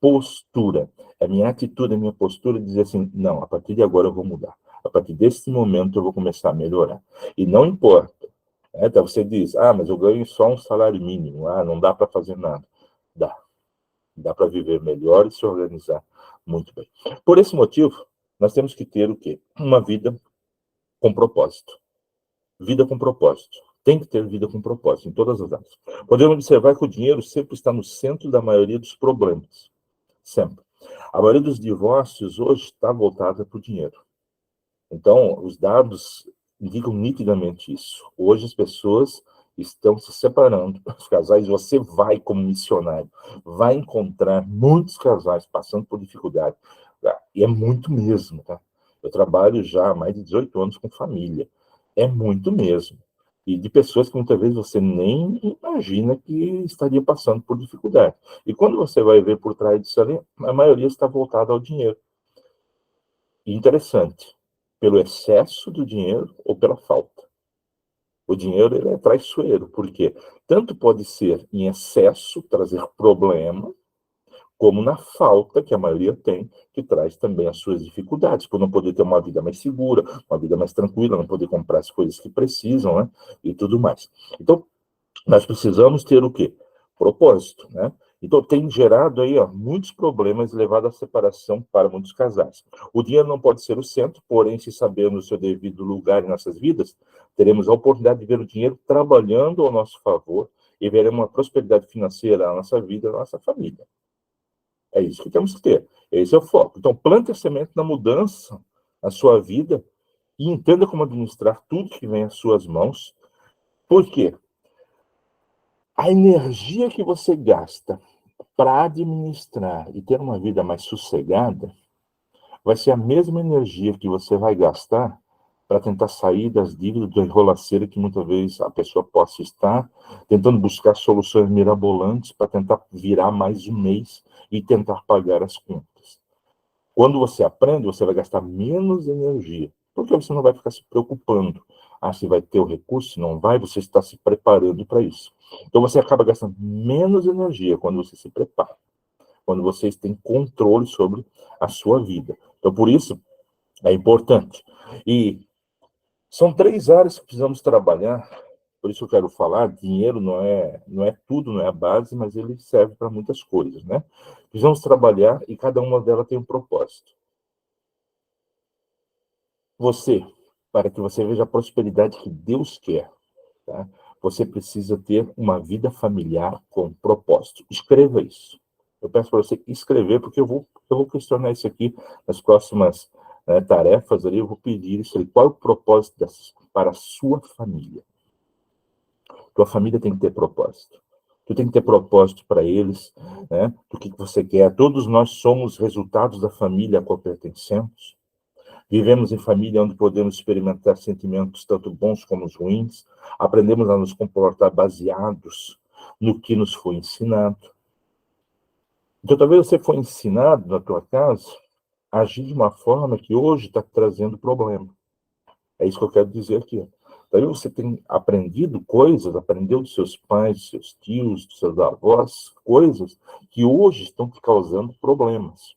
Postura. A minha atitude, a minha postura de dizer assim, não, a partir de agora eu vou mudar. A partir desse momento eu vou começar a melhorar. E não importa. Então você diz, mas eu ganho só um salário mínimo. Não dá para fazer nada. Dá. Dá para viver melhor e se organizar muito bem. Por esse motivo, nós temos que ter o quê? Uma vida com propósito. Vida com propósito. Tem que ter vida com propósito em todas as áreas. Podemos observar que o dinheiro sempre está no centro da maioria dos problemas. Sempre. A maioria dos divórcios hoje está voltada para o dinheiro. Então, os dados indicam nitidamente isso. Hoje as pessoas estão se separando, os casais, você vai como missionário, vai encontrar muitos casais passando por dificuldade. E é muito mesmo, tá? Eu trabalho já há mais de 18 anos com família. É muito mesmo. E de pessoas que muitas vezes você nem imagina que estaria passando por dificuldade. E quando você vai ver por trás disso ali, a maioria está voltada ao dinheiro. E interessante, pelo excesso do dinheiro ou pela falta. O dinheiro ele é traiçoeiro, porque tanto pode ser em excesso, trazer problema, como na falta, que a maioria tem, que traz também as suas dificuldades, por não poder ter uma vida mais segura, uma vida mais tranquila, não poder comprar as coisas que precisam, né? E tudo mais. Então, nós precisamos ter o quê? Propósito, né? Então, tem gerado aí, muitos problemas, levado à separação para muitos casais. O dinheiro não pode ser o centro, porém, se sabermos o seu devido lugar em nossas vidas, teremos a oportunidade de ver o dinheiro trabalhando ao nosso favor e veremos uma prosperidade financeira na nossa vida, na nossa família. É isso que temos que ter. Esse é o foco. Então, plante a semente da mudança na sua vida e entenda como administrar tudo que vem às suas mãos. Por quê? A energia que você gasta para administrar e ter uma vida mais sossegada vai ser a mesma energia que você vai gastar para tentar sair das dívidas, da enrolaceira que muitas vezes a pessoa possa estar, tentando buscar soluções mirabolantes para tentar virar mais um mês e tentar pagar as contas. Quando você aprende, você vai gastar menos energia, porque você não vai ficar se preocupando. Se vai ter o recurso, se não vai, você está se preparando para isso. Então você acaba gastando menos energia quando você se prepara, quando vocês têm controle sobre a sua vida. Então, por isso, é importante. E são 3 áreas que precisamos trabalhar, por isso eu quero falar, dinheiro não é tudo, não é a base, mas ele serve para muitas coisas, né? Precisamos trabalhar e cada uma delas tem um propósito. Você, para que você veja a prosperidade que Deus quer, tá? Você precisa ter uma vida familiar com propósito. Escreva isso. Eu peço para você escrever, porque eu vou questionar isso aqui nas próximas tarefas ali, eu vou pedir isso aí. Qual é o propósito para a sua família? Tua família tem que ter propósito. Tu tem que ter propósito para eles, né? Do que você quer. Todos nós somos resultados da família a qual pertencemos. Vivemos em família onde podemos experimentar sentimentos tanto bons como os ruins. Aprendemos a nos comportar baseados no que nos foi ensinado. Então, talvez você foi ensinado na tua casa a agir de uma forma que hoje está trazendo problema. É isso que eu quero dizer aqui. Daí você tem aprendido coisas, aprendeu dos seus pais, dos seus tios, dos seus avós, coisas que hoje estão te causando problemas.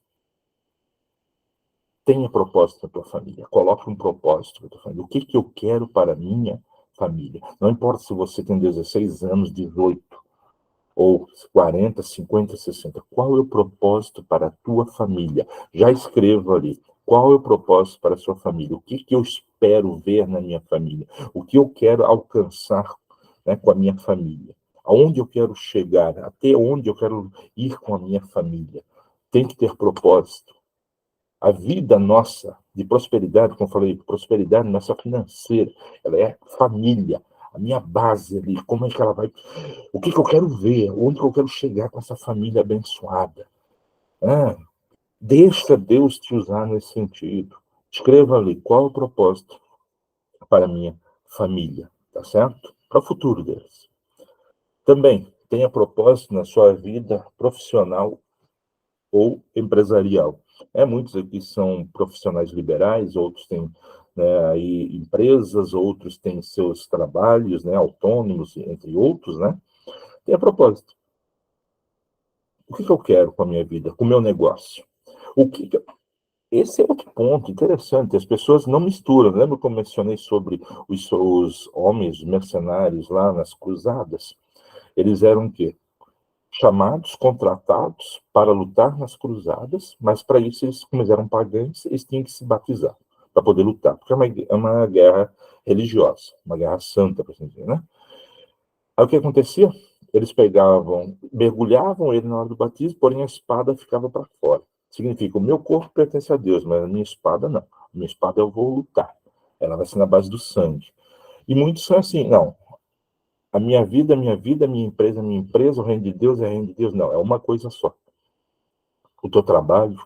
Tenha propósito na tua família. Coloque um propósito na tua família. O que eu quero para a minha família? Não importa se você tem 16 anos, 18, ou 40, 50, 60. Qual é o propósito para a tua família? Já escreva ali. Qual é o propósito para a sua família? O que eu espero ver na minha família? O que eu quero alcançar, né, com a minha família? Aonde eu quero chegar? Até onde eu quero ir com a minha família? Tem que ter propósito. A vida nossa de prosperidade, como eu falei, prosperidade nossa financeira, ela é família, a minha base ali, como é que ela vai, o que eu quero ver, onde que eu quero chegar com essa família abençoada. Deixa Deus te usar nesse sentido. Escreva ali qual é o propósito para a minha família, tá certo? Para o futuro deles. Também tenha propósito na sua vida profissional ou empresarial. Muitos aqui são profissionais liberais, outros têm, né, aí empresas, outros têm seus trabalhos, né, autônomos, entre outros, né? Tem a propósito. O que eu quero com a minha vida, com o meu negócio? Esse é outro ponto interessante. As pessoas não misturam. Lembra que eu mencionei sobre os homens mercenários lá nas cruzadas? Eles eram o quê? Chamados, contratados para lutar nas cruzadas, mas para isso eles, como eles eram pagãos, eles tinham que se batizar para poder lutar, porque é uma guerra religiosa, uma guerra santa, por assim dizer, né? Aí o que acontecia? Eles pegavam, mergulhavam ele na hora do batismo, porém a espada ficava para fora. Significa, o meu corpo pertence a Deus, mas a minha espada não. A minha espada eu vou lutar. Ela vai ser na base do sangue. E muitos são assim, não, a minha vida, a minha empresa, o reino de Deus é o reino de Deus. Não, é uma coisa só. O teu trabalho,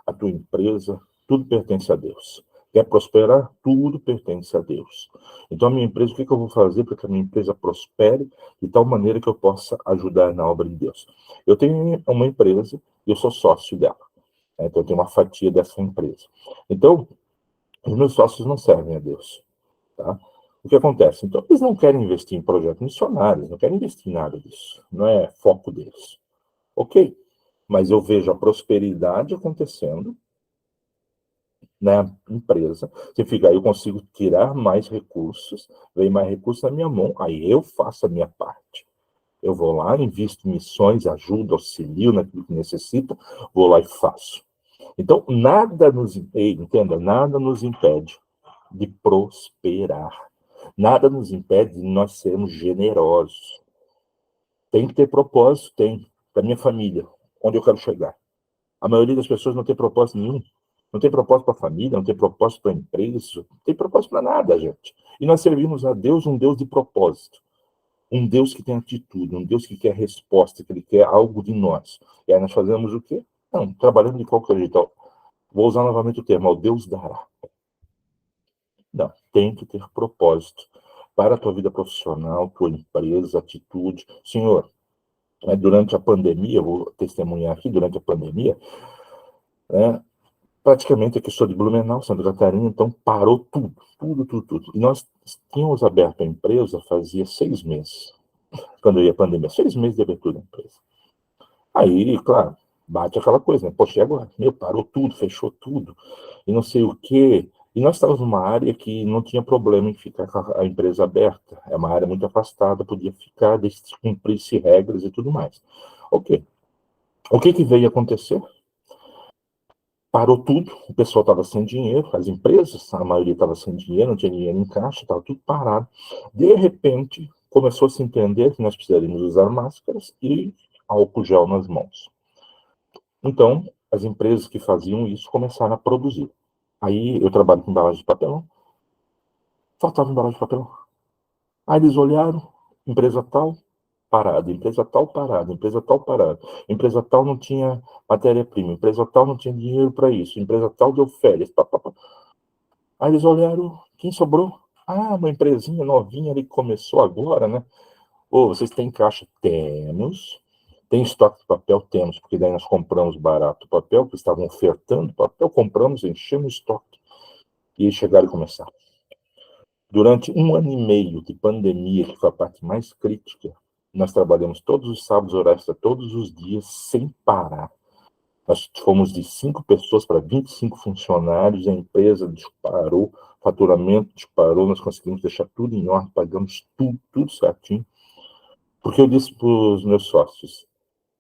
a tua empresa, tudo pertence a Deus. Quer prosperar? Tudo pertence a Deus. Então, a minha empresa, o que eu vou fazer para que a minha empresa prospere de tal maneira que eu possa ajudar na obra de Deus? Eu tenho uma empresa e eu sou sócio dela. Então, eu tenho uma fatia dessa empresa. Então, os meus sócios não servem a Deus. Tá? O que acontece? Então, eles não querem investir em projetos missionários, não querem investir em nada disso. Não é foco deles. Ok, mas eu vejo a prosperidade acontecendo na empresa. Significa, aí eu consigo tirar mais recursos, vem mais recursos na minha mão, aí eu faço a minha parte. Eu vou lá, invisto em missões, ajudo, auxilio naquilo que necessita, vou lá e faço. Então, nada nos impede, entenda, nada nos impede de prosperar. Nada nos impede de nós sermos generosos. Tem que ter propósito, tem. Da minha família, onde eu quero chegar. A maioria das pessoas não tem propósito nenhum. Não tem propósito para a família, não tem propósito para a empresa, não tem propósito para nada, gente. E nós servimos a Deus, um Deus de propósito. Um Deus que tem atitude, um Deus que quer resposta, que ele quer algo de nós. E aí nós fazemos o quê? Não, trabalhando de qualquer jeito. Vou usar novamente o termo, o Deus dará. Não, tem que ter propósito para a tua vida profissional, tua empresa, atitude. Senhor, durante a pandemia, eu vou testemunhar aqui, durante a pandemia, praticamente aqui sou de Blumenau, Santa Catarina, então parou tudo, tudo, tudo, tudo. E nós tínhamos aberto a empresa fazia 6 meses, quando ia a pandemia, 6 meses de abertura da empresa. Aí, claro, bate aquela coisa, né? Poxa, e agora? Parou tudo, fechou tudo, e não sei o quê. E nós estávamos numa área que não tinha problema em ficar com a empresa aberta. É uma área muito afastada, podia ficar, desde que cumprisse regras e tudo mais. Ok. O que veio acontecer? Parou tudo, o pessoal estava sem dinheiro, as empresas, a maioria estava sem dinheiro, não tinha dinheiro em caixa, estava tudo parado. De repente, começou a se entender que nós precisaríamos usar máscaras e álcool gel nas mãos. Então, as empresas que faziam isso começaram a produzir. Aí, eu trabalho com embalagem de papelão, faltava embalagem de papelão. Aí eles olharam, empresa tal, parada, empresa tal, parada, empresa tal, parada. Empresa tal não tinha matéria-prima, empresa tal não tinha dinheiro para isso, empresa tal deu férias, papapá. Aí eles olharam, quem sobrou? Ah, uma empresinha novinha ali que começou agora, né? Ô, vocês têm caixa? Temos. Tem estoque de papel? Temos, porque daí nós compramos barato o papel, que estavam ofertando papel, compramos, enchemos o estoque. E eles chegaram e começaram. Durante 1 ano e meio de pandemia, que foi a parte mais crítica, nós trabalhamos todos os sábados, horários extra, todos os dias, sem parar. Nós fomos de 5 pessoas para 25 funcionários, a empresa disparou, o faturamento disparou, nós conseguimos deixar tudo em ordem, pagamos tudo certinho. Porque eu disse para os meus sócios,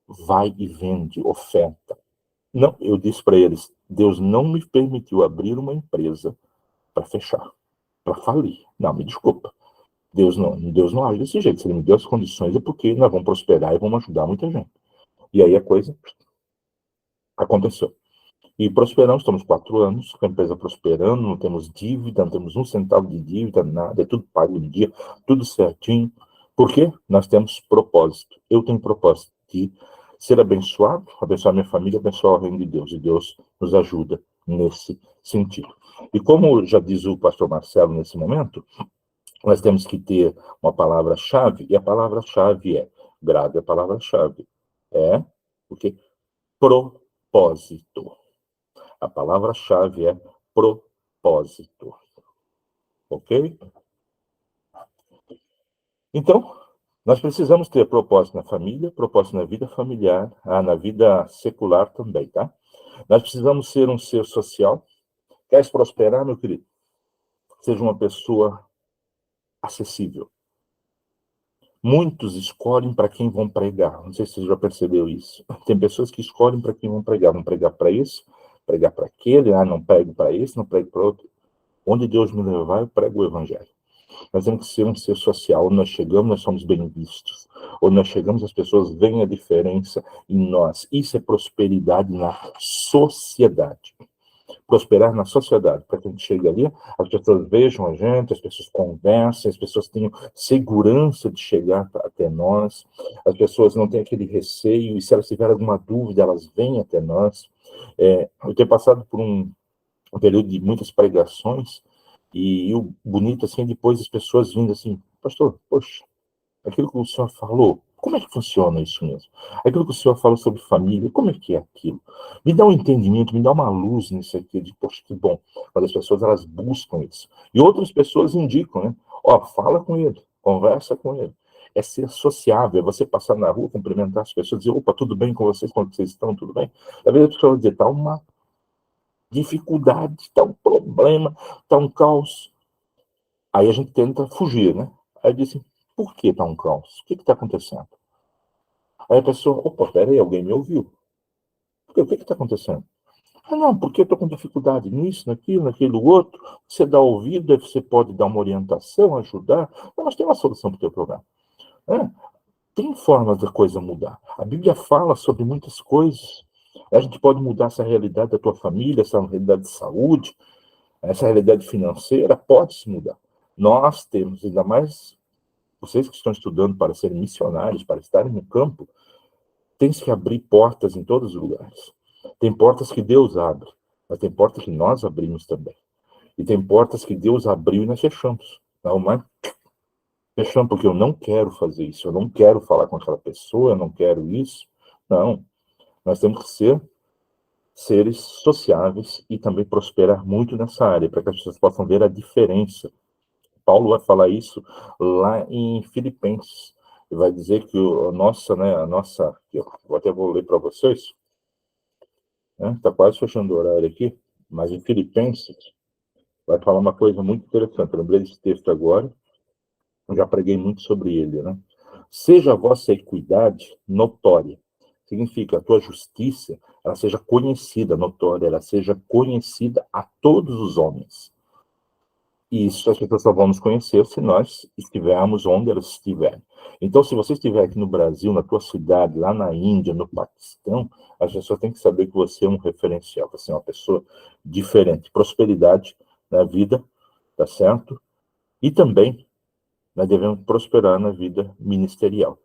vai e vende, oferta. Não, eu disse para eles, Deus não me permitiu abrir uma empresa para fechar, para falir. Não, me desculpa. Deus não age desse jeito. Se ele me deu as condições é porque nós vamos prosperar e vamos ajudar muita gente. E aí a coisa aconteceu. E prosperamos, estamos 4 anos com a empresa prosperando, não temos dívida, não temos 1 centavo de dívida, nada, é tudo pago em dia, tudo certinho. Por quê? Nós temos propósito. Eu tenho propósito de ser abençoado, abençoar minha família, abençoar o reino de Deus. E Deus nos ajuda nesse sentido. E como já diz o pastor Marcelo nesse momento, nós temos que ter uma palavra-chave, e a palavra-chave grave a palavra-chave, o quê? Propósito. A palavra-chave é propósito. Ok? Então, nós precisamos ter propósito na família, propósito na vida familiar, na vida secular também, tá? Nós precisamos ser um ser social. Quer prosperar, meu querido? Seja uma pessoa acessível. Muitos escolhem para quem vão pregar. Não sei se você já percebeu isso. Tem pessoas que escolhem para quem vão pregar. Vão pregar para isso, pregar para aquele. Não prego para esse, não prego para outro. Onde Deus me levar, eu prego o evangelho. Nós temos que ser um ser social. Onde nós chegamos, nós somos bem vistos. Onde nós chegamos, as pessoas veem a diferença em nós. Isso é prosperidade na sociedade. Prosperar na sociedade, para que a gente chegue ali, as pessoas vejam a gente, as pessoas conversem, as pessoas tenham segurança de chegar até nós, as pessoas não têm aquele receio, e se elas tiverem alguma dúvida, elas vêm até nós. Eu tenho passado por um período de muitas pregações, e o bonito, assim, depois as pessoas vindo assim, pastor, poxa, aquilo que o senhor falou, como é que funciona isso mesmo? Aquilo que o senhor falou sobre família, como é que é aquilo? Me dá um entendimento, me dá uma luz nisso aqui, de, poxa, que bom. Mas as pessoas, elas buscam isso. E outras pessoas indicam, né? Fala com ele, conversa com ele. É ser sociável, é você passar na rua, cumprimentar as pessoas, dizer, opa, tudo bem com vocês, como vocês estão, tudo bem? Às vezes a pessoa vai dizer, está uma dificuldade, está um problema, está um caos. Aí a gente tenta fugir, né? Aí diz assim, por que está um caos? O que está acontecendo? Aí a pessoa, opa, peraí, alguém me ouviu. O que está acontecendo? Não, porque eu estou com dificuldade nisso, naquilo, naquilo outro. Você dá ouvido, aí você pode dar uma orientação, ajudar. Não, mas tem uma solução para o teu problema. Tem formas da coisa mudar. A Bíblia fala sobre muitas coisas. A gente pode mudar essa realidade da tua família, essa realidade de saúde, essa realidade financeira, pode se mudar. Nós temos, ainda mais vocês que estão estudando para serem missionários, para estarem no campo, tem que abrir portas em todos os lugares. Tem portas que Deus abre, mas tem portas que nós abrimos também. E tem portas que Deus abriu e nós fechamos. Não, mas fechamos porque eu não quero fazer isso, eu não quero falar com aquela pessoa, eu não quero isso. Não, nós temos que ser seres sociáveis e também prosperar muito nessa área, para que as pessoas possam ver a diferença. Paulo vai falar isso lá em Filipenses. Ele vai dizer que a nossa, eu até vou ler para vocês, está quase fechando o horário aqui, mas em Filipenses vai falar uma coisa muito interessante. Eu lembrei desse texto agora, eu já preguei muito sobre ele, né? Seja a vossa equidade notória. Significa a tua justiça, ela seja conhecida, notória, ela seja conhecida a todos os homens. E isso as pessoas só vão nos conhecer se nós estivermos onde elas estiverem. Então, se você estiver aqui no Brasil, na tua cidade, lá na Índia, no Paquistão, as pessoas têm que saber que você é um referencial, você é uma pessoa diferente. Prosperidade na vida, tá certo? E também nós devemos prosperar na vida ministerial.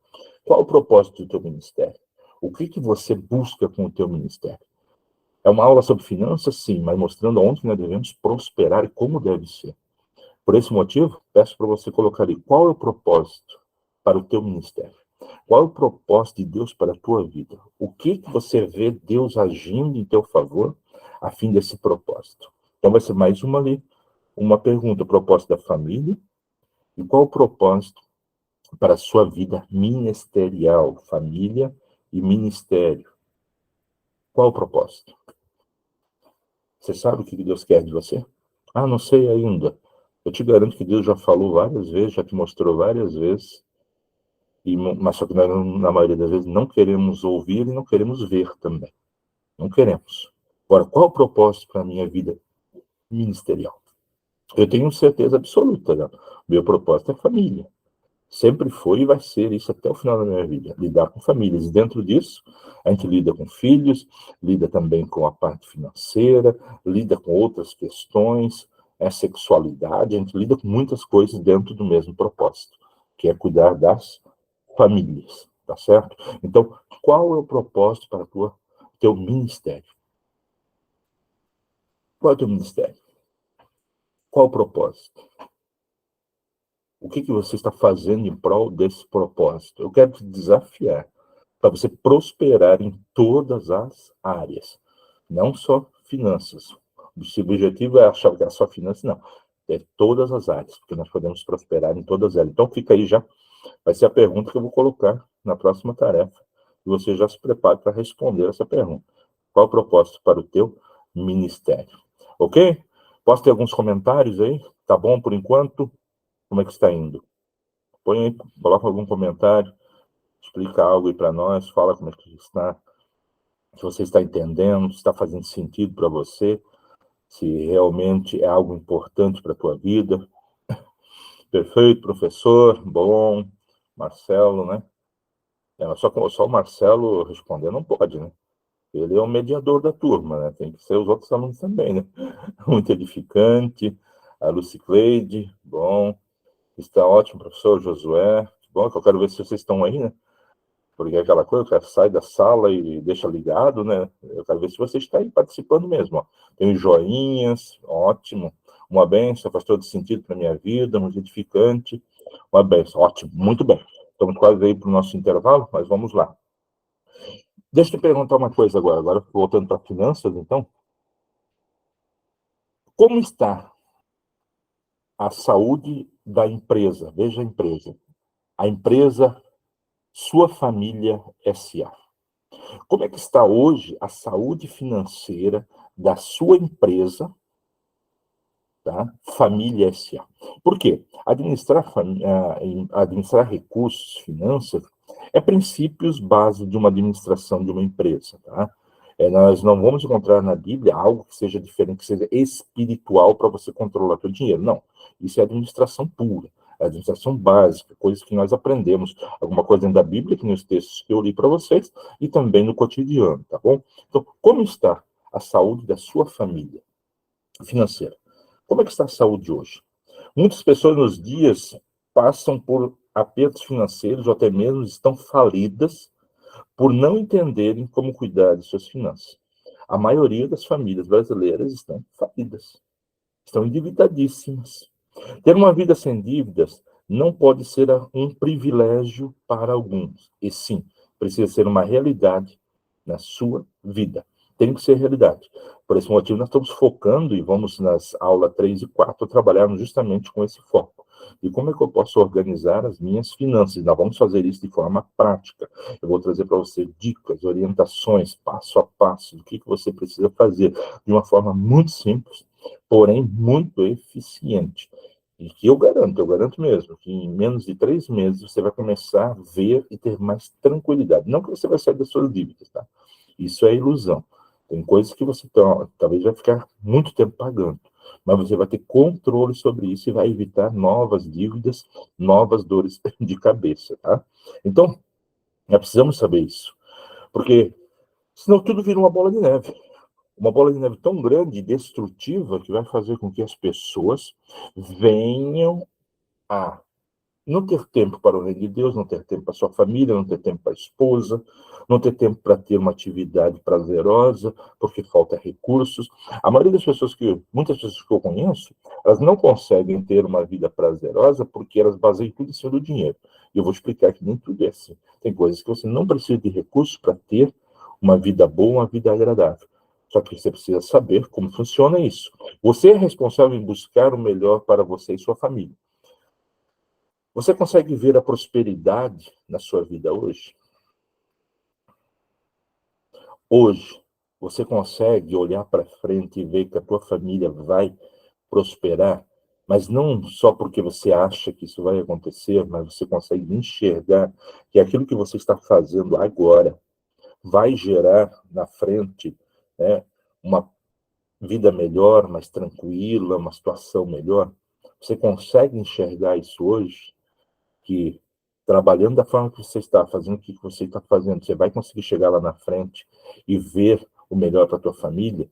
Qual o propósito do teu ministério? O que você busca com o teu ministério? É uma aula sobre finanças? Sim, mas mostrando onde nós devemos prosperar e como deve ser. Por esse motivo, peço para você colocar ali, qual é o propósito para o teu ministério? Qual é o propósito de Deus para a tua vida? O que você vê Deus agindo em teu favor a fim desse propósito? Então vai ser mais uma ali, uma pergunta: o propósito da família e qual o propósito para a sua vida ministerial, família e ministério? Qual o propósito? Você sabe o que Deus quer de você? Ah, não sei ainda. Eu te garanto que Deus já falou várias vezes, já te mostrou várias vezes, mas só que nós, na maioria das vezes, não queremos ouvir e não queremos ver também. Não queremos. Agora, qual o propósito para a minha vida ministerial? Eu tenho certeza absoluta, né? Meu propósito é família. Sempre foi e vai ser isso até o final da minha vida, lidar com famílias. E dentro disso, a gente lida com filhos, lida também com a parte financeira, lida com outras questões, sexualidade, a gente lida com muitas coisas dentro do mesmo propósito, que é cuidar das famílias, tá certo? Então, qual é o propósito para o teu ministério? Qual é o teu ministério? Qual o propósito? O que você está fazendo em prol desse propósito? Eu quero te desafiar para você prosperar em todas as áreas, não só finanças. O seu objetivo é achar que é só finanças, não. É todas as áreas, porque nós podemos prosperar em todas elas. Então fica aí já, vai ser a pergunta que eu vou colocar na próxima tarefa. E você já se prepare para responder essa pergunta. Qual o propósito para o teu ministério? Ok? Posso ter alguns comentários aí? Tá bom por enquanto? Como é que está indo? Põe aí, coloca algum comentário, explica algo aí para nós, fala como é que está, se você está entendendo, se está fazendo sentido para você, se realmente é algo importante para a tua vida. Perfeito, professor, bom, Marcelo, né? Só o Marcelo responder não pode, né? Ele é o mediador da turma, né? Tem que ser os outros alunos também, né? Muito edificante. A Lucicleide, bom. Está ótimo, professor Josué. Bom, que eu quero ver se vocês estão aí, né? Porque é aquela coisa, o cara sai da sala e deixa ligado, né? Eu quero ver se você está aí participando mesmo. Ó. Tem os joinhas, ótimo. Uma benção, faz todo sentido para a minha vida, muito edificante. Uma benção, ótimo, muito bem. Estamos quase aí para o nosso intervalo, mas vamos lá. Deixa eu te perguntar uma coisa agora voltando para finanças, então. Como está a saúde da empresa? Veja a empresa. A empresa Sua Família S.A. Como é que está hoje a saúde financeira da sua empresa, tá? Família S.A. Por quê? Administrar recursos, finanças, é princípios base de uma administração de uma empresa, tá? Nós não vamos encontrar na Bíblia algo que seja diferente, que seja espiritual para você controlar seu dinheiro. Não. Isso é administração pura, é administração básica, coisas que nós aprendemos. Alguma coisa dentro da Bíblia, que nos textos que eu li para vocês, e também no cotidiano, tá bom? Então, como está a saúde da sua família financeira? Como é que está a saúde hoje? Muitas pessoas nos dias passam por apertos financeiros ou até mesmo estão falidas por não entenderem como cuidar de suas finanças. A maioria das famílias brasileiras estão falidas, estão endividadíssimas. Ter uma vida sem dívidas não pode ser um privilégio para alguns, e sim, precisa ser uma realidade na sua vida. Tem que ser realidade. Por esse motivo, nós estamos focando e vamos nas aulas 3 e 4 trabalharmos justamente com esse foco. E como é que eu posso organizar as minhas finanças? Nós vamos fazer isso de forma prática. Eu vou trazer para você dicas, orientações, passo a passo, do que você precisa fazer de uma forma muito simples, porém muito eficiente. E que eu garanto mesmo, que em menos de 3 meses você vai começar a ver e ter mais tranquilidade. Não que você vai sair das suas dívidas, tá? Isso é ilusão. Tem coisas que você talvez vai ficar muito tempo pagando, mas você vai ter controle sobre isso e vai evitar novas dívidas, novas dores de cabeça, tá? Então, nós precisamos saber isso, porque senão tudo vira uma bola de neve. Uma bola de neve tão grande e destrutiva que vai fazer com que as pessoas venham a não ter tempo para o reino de Deus, não ter tempo para a sua família, não ter tempo para a esposa, não ter tempo para ter uma atividade prazerosa, porque falta recursos. A maioria das pessoas muitas pessoas que eu conheço, elas não conseguem ter uma vida prazerosa porque elas baseiam tudo em cima do dinheiro. E eu vou explicar que nem tudo é assim. Tem coisas que você não precisa de recursos para ter uma vida boa, uma vida agradável. Só que você precisa saber como funciona isso. Você é responsável em buscar o melhor para você e sua família. Você consegue ver a prosperidade na sua vida hoje? Hoje, você consegue olhar para frente e ver que a tua família vai prosperar, mas não só porque você acha que isso vai acontecer, mas você consegue enxergar que aquilo que você está fazendo agora vai gerar na frente, né, uma vida melhor, mais tranquila, uma situação melhor. Você consegue enxergar isso hoje? Que trabalhando da forma que você está, fazendo o que você está fazendo, você vai conseguir chegar lá na frente e ver o melhor para a tua família,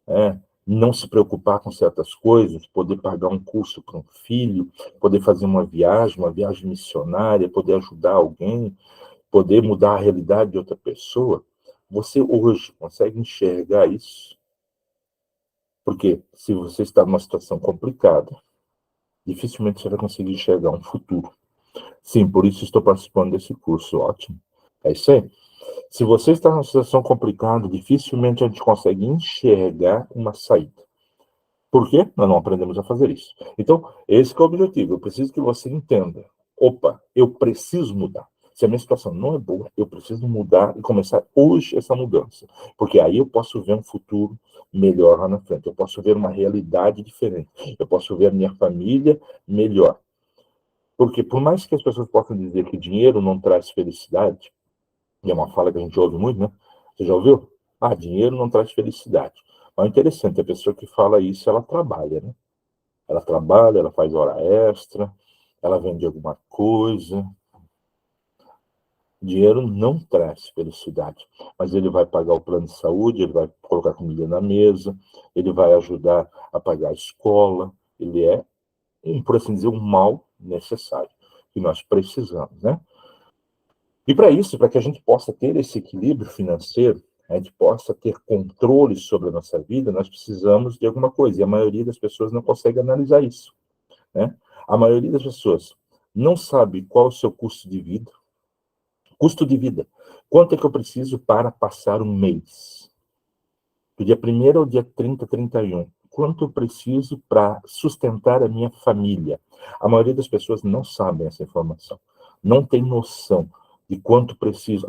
né? Não se preocupar com certas coisas, poder pagar um curso para um filho, poder fazer uma viagem missionária, poder ajudar alguém, poder mudar a realidade de outra pessoa. Você hoje consegue enxergar isso? Porque se você está numa situação complicada, dificilmente você vai conseguir enxergar um futuro. Sim, por isso estou participando desse curso, ótimo. É isso aí. Se você está numa situação complicada, dificilmente a gente consegue enxergar uma saída. Por quê? Nós não aprendemos a fazer isso. Então, esse que é o objetivo. Eu preciso que você entenda. Opa, eu preciso mudar. Se a minha situação não é boa, eu preciso mudar e começar hoje essa mudança. Porque aí eu posso ver um futuro melhor lá na frente. Eu posso ver uma realidade diferente. Eu posso ver a minha família melhor. Porque por mais que as pessoas possam dizer que dinheiro não traz felicidade, e é uma fala que a gente ouve muito, né? Você já ouviu? Ah, dinheiro não traz felicidade. Mas é interessante, a pessoa que fala isso, ela trabalha, né? Ela trabalha, ela faz hora extra, ela vende alguma coisa. Dinheiro não traz felicidade, mas ele vai pagar o plano de saúde, ele vai colocar comida na mesa, ele vai ajudar a pagar a escola, ele é, por assim dizer, um mal necessário, que nós precisamos, né? E para isso, para que a gente possa ter esse equilíbrio financeiro, a gente possa ter controle sobre a nossa vida, nós precisamos de alguma coisa. E a maioria das pessoas não consegue analisar isso, né? A maioria das pessoas não sabe qual é o seu custo de vida. Custo de vida. Quanto é que eu preciso para passar um mês? Do dia 1º ao dia 30, 31. Quanto eu preciso para sustentar a minha família? A maioria das pessoas não sabem essa informação. Não tem noção de quanto preciso.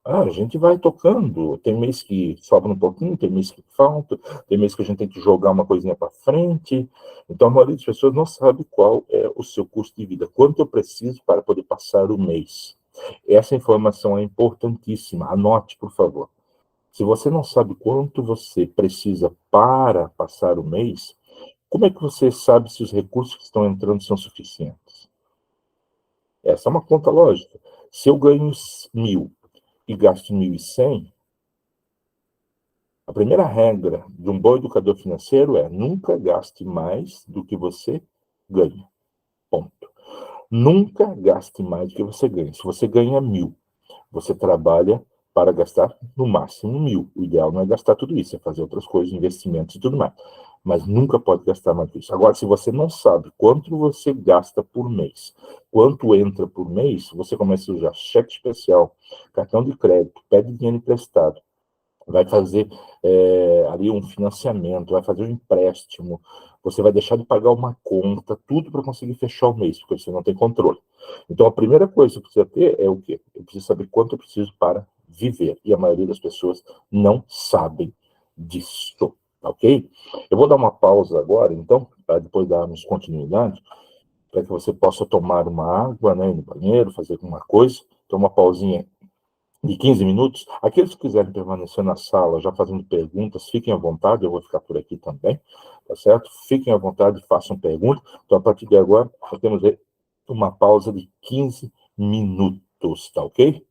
A gente vai tocando. Tem mês que sobra um pouquinho, tem mês que falta, tem mês que a gente tem que jogar uma coisinha para frente. Então, a maioria das pessoas não sabe qual é o seu custo de vida. Quanto eu preciso para poder passar o mês? Essa informação é importantíssima. Anote, por favor. Se você não sabe quanto você precisa para passar o mês, como é que você sabe se os recursos que estão entrando são suficientes? Essa é uma conta lógica. Se eu ganho 1.000 e gasto 1.100, a primeira regra de um bom educador financeiro é nunca gaste mais do que você ganha. Ponto. Nunca gaste mais do que você ganha. Se você ganha 1.000, você trabalha para gastar no máximo 1.000. O ideal não é gastar tudo isso, é fazer outras coisas, investimentos e tudo mais. Mas nunca pode gastar mais que isso. Agora, se você não sabe quanto você gasta por mês, quanto entra por mês, você começa a usar cheque especial, cartão de crédito, pede dinheiro emprestado, vai fazer ali um financiamento, vai fazer um empréstimo, você vai deixar de pagar uma conta, tudo para conseguir fechar o mês, porque você não tem controle. Então, a primeira coisa que você precisa ter é o quê? Eu preciso saber quanto eu preciso para viver. E a maioria das pessoas não sabem disso, ok? Eu vou dar uma pausa agora, então, para depois darmos continuidade, para que você possa tomar uma água, né, ir no banheiro, fazer alguma coisa. Então, uma pausinha de 15 minutos. Aqueles que quiserem permanecer na sala já fazendo perguntas, fiquem à vontade, eu vou ficar por aqui também, tá certo? Fiquem à vontade, façam perguntas. Então, a partir de agora, nós temos uma pausa de 15 minutos, tá ok?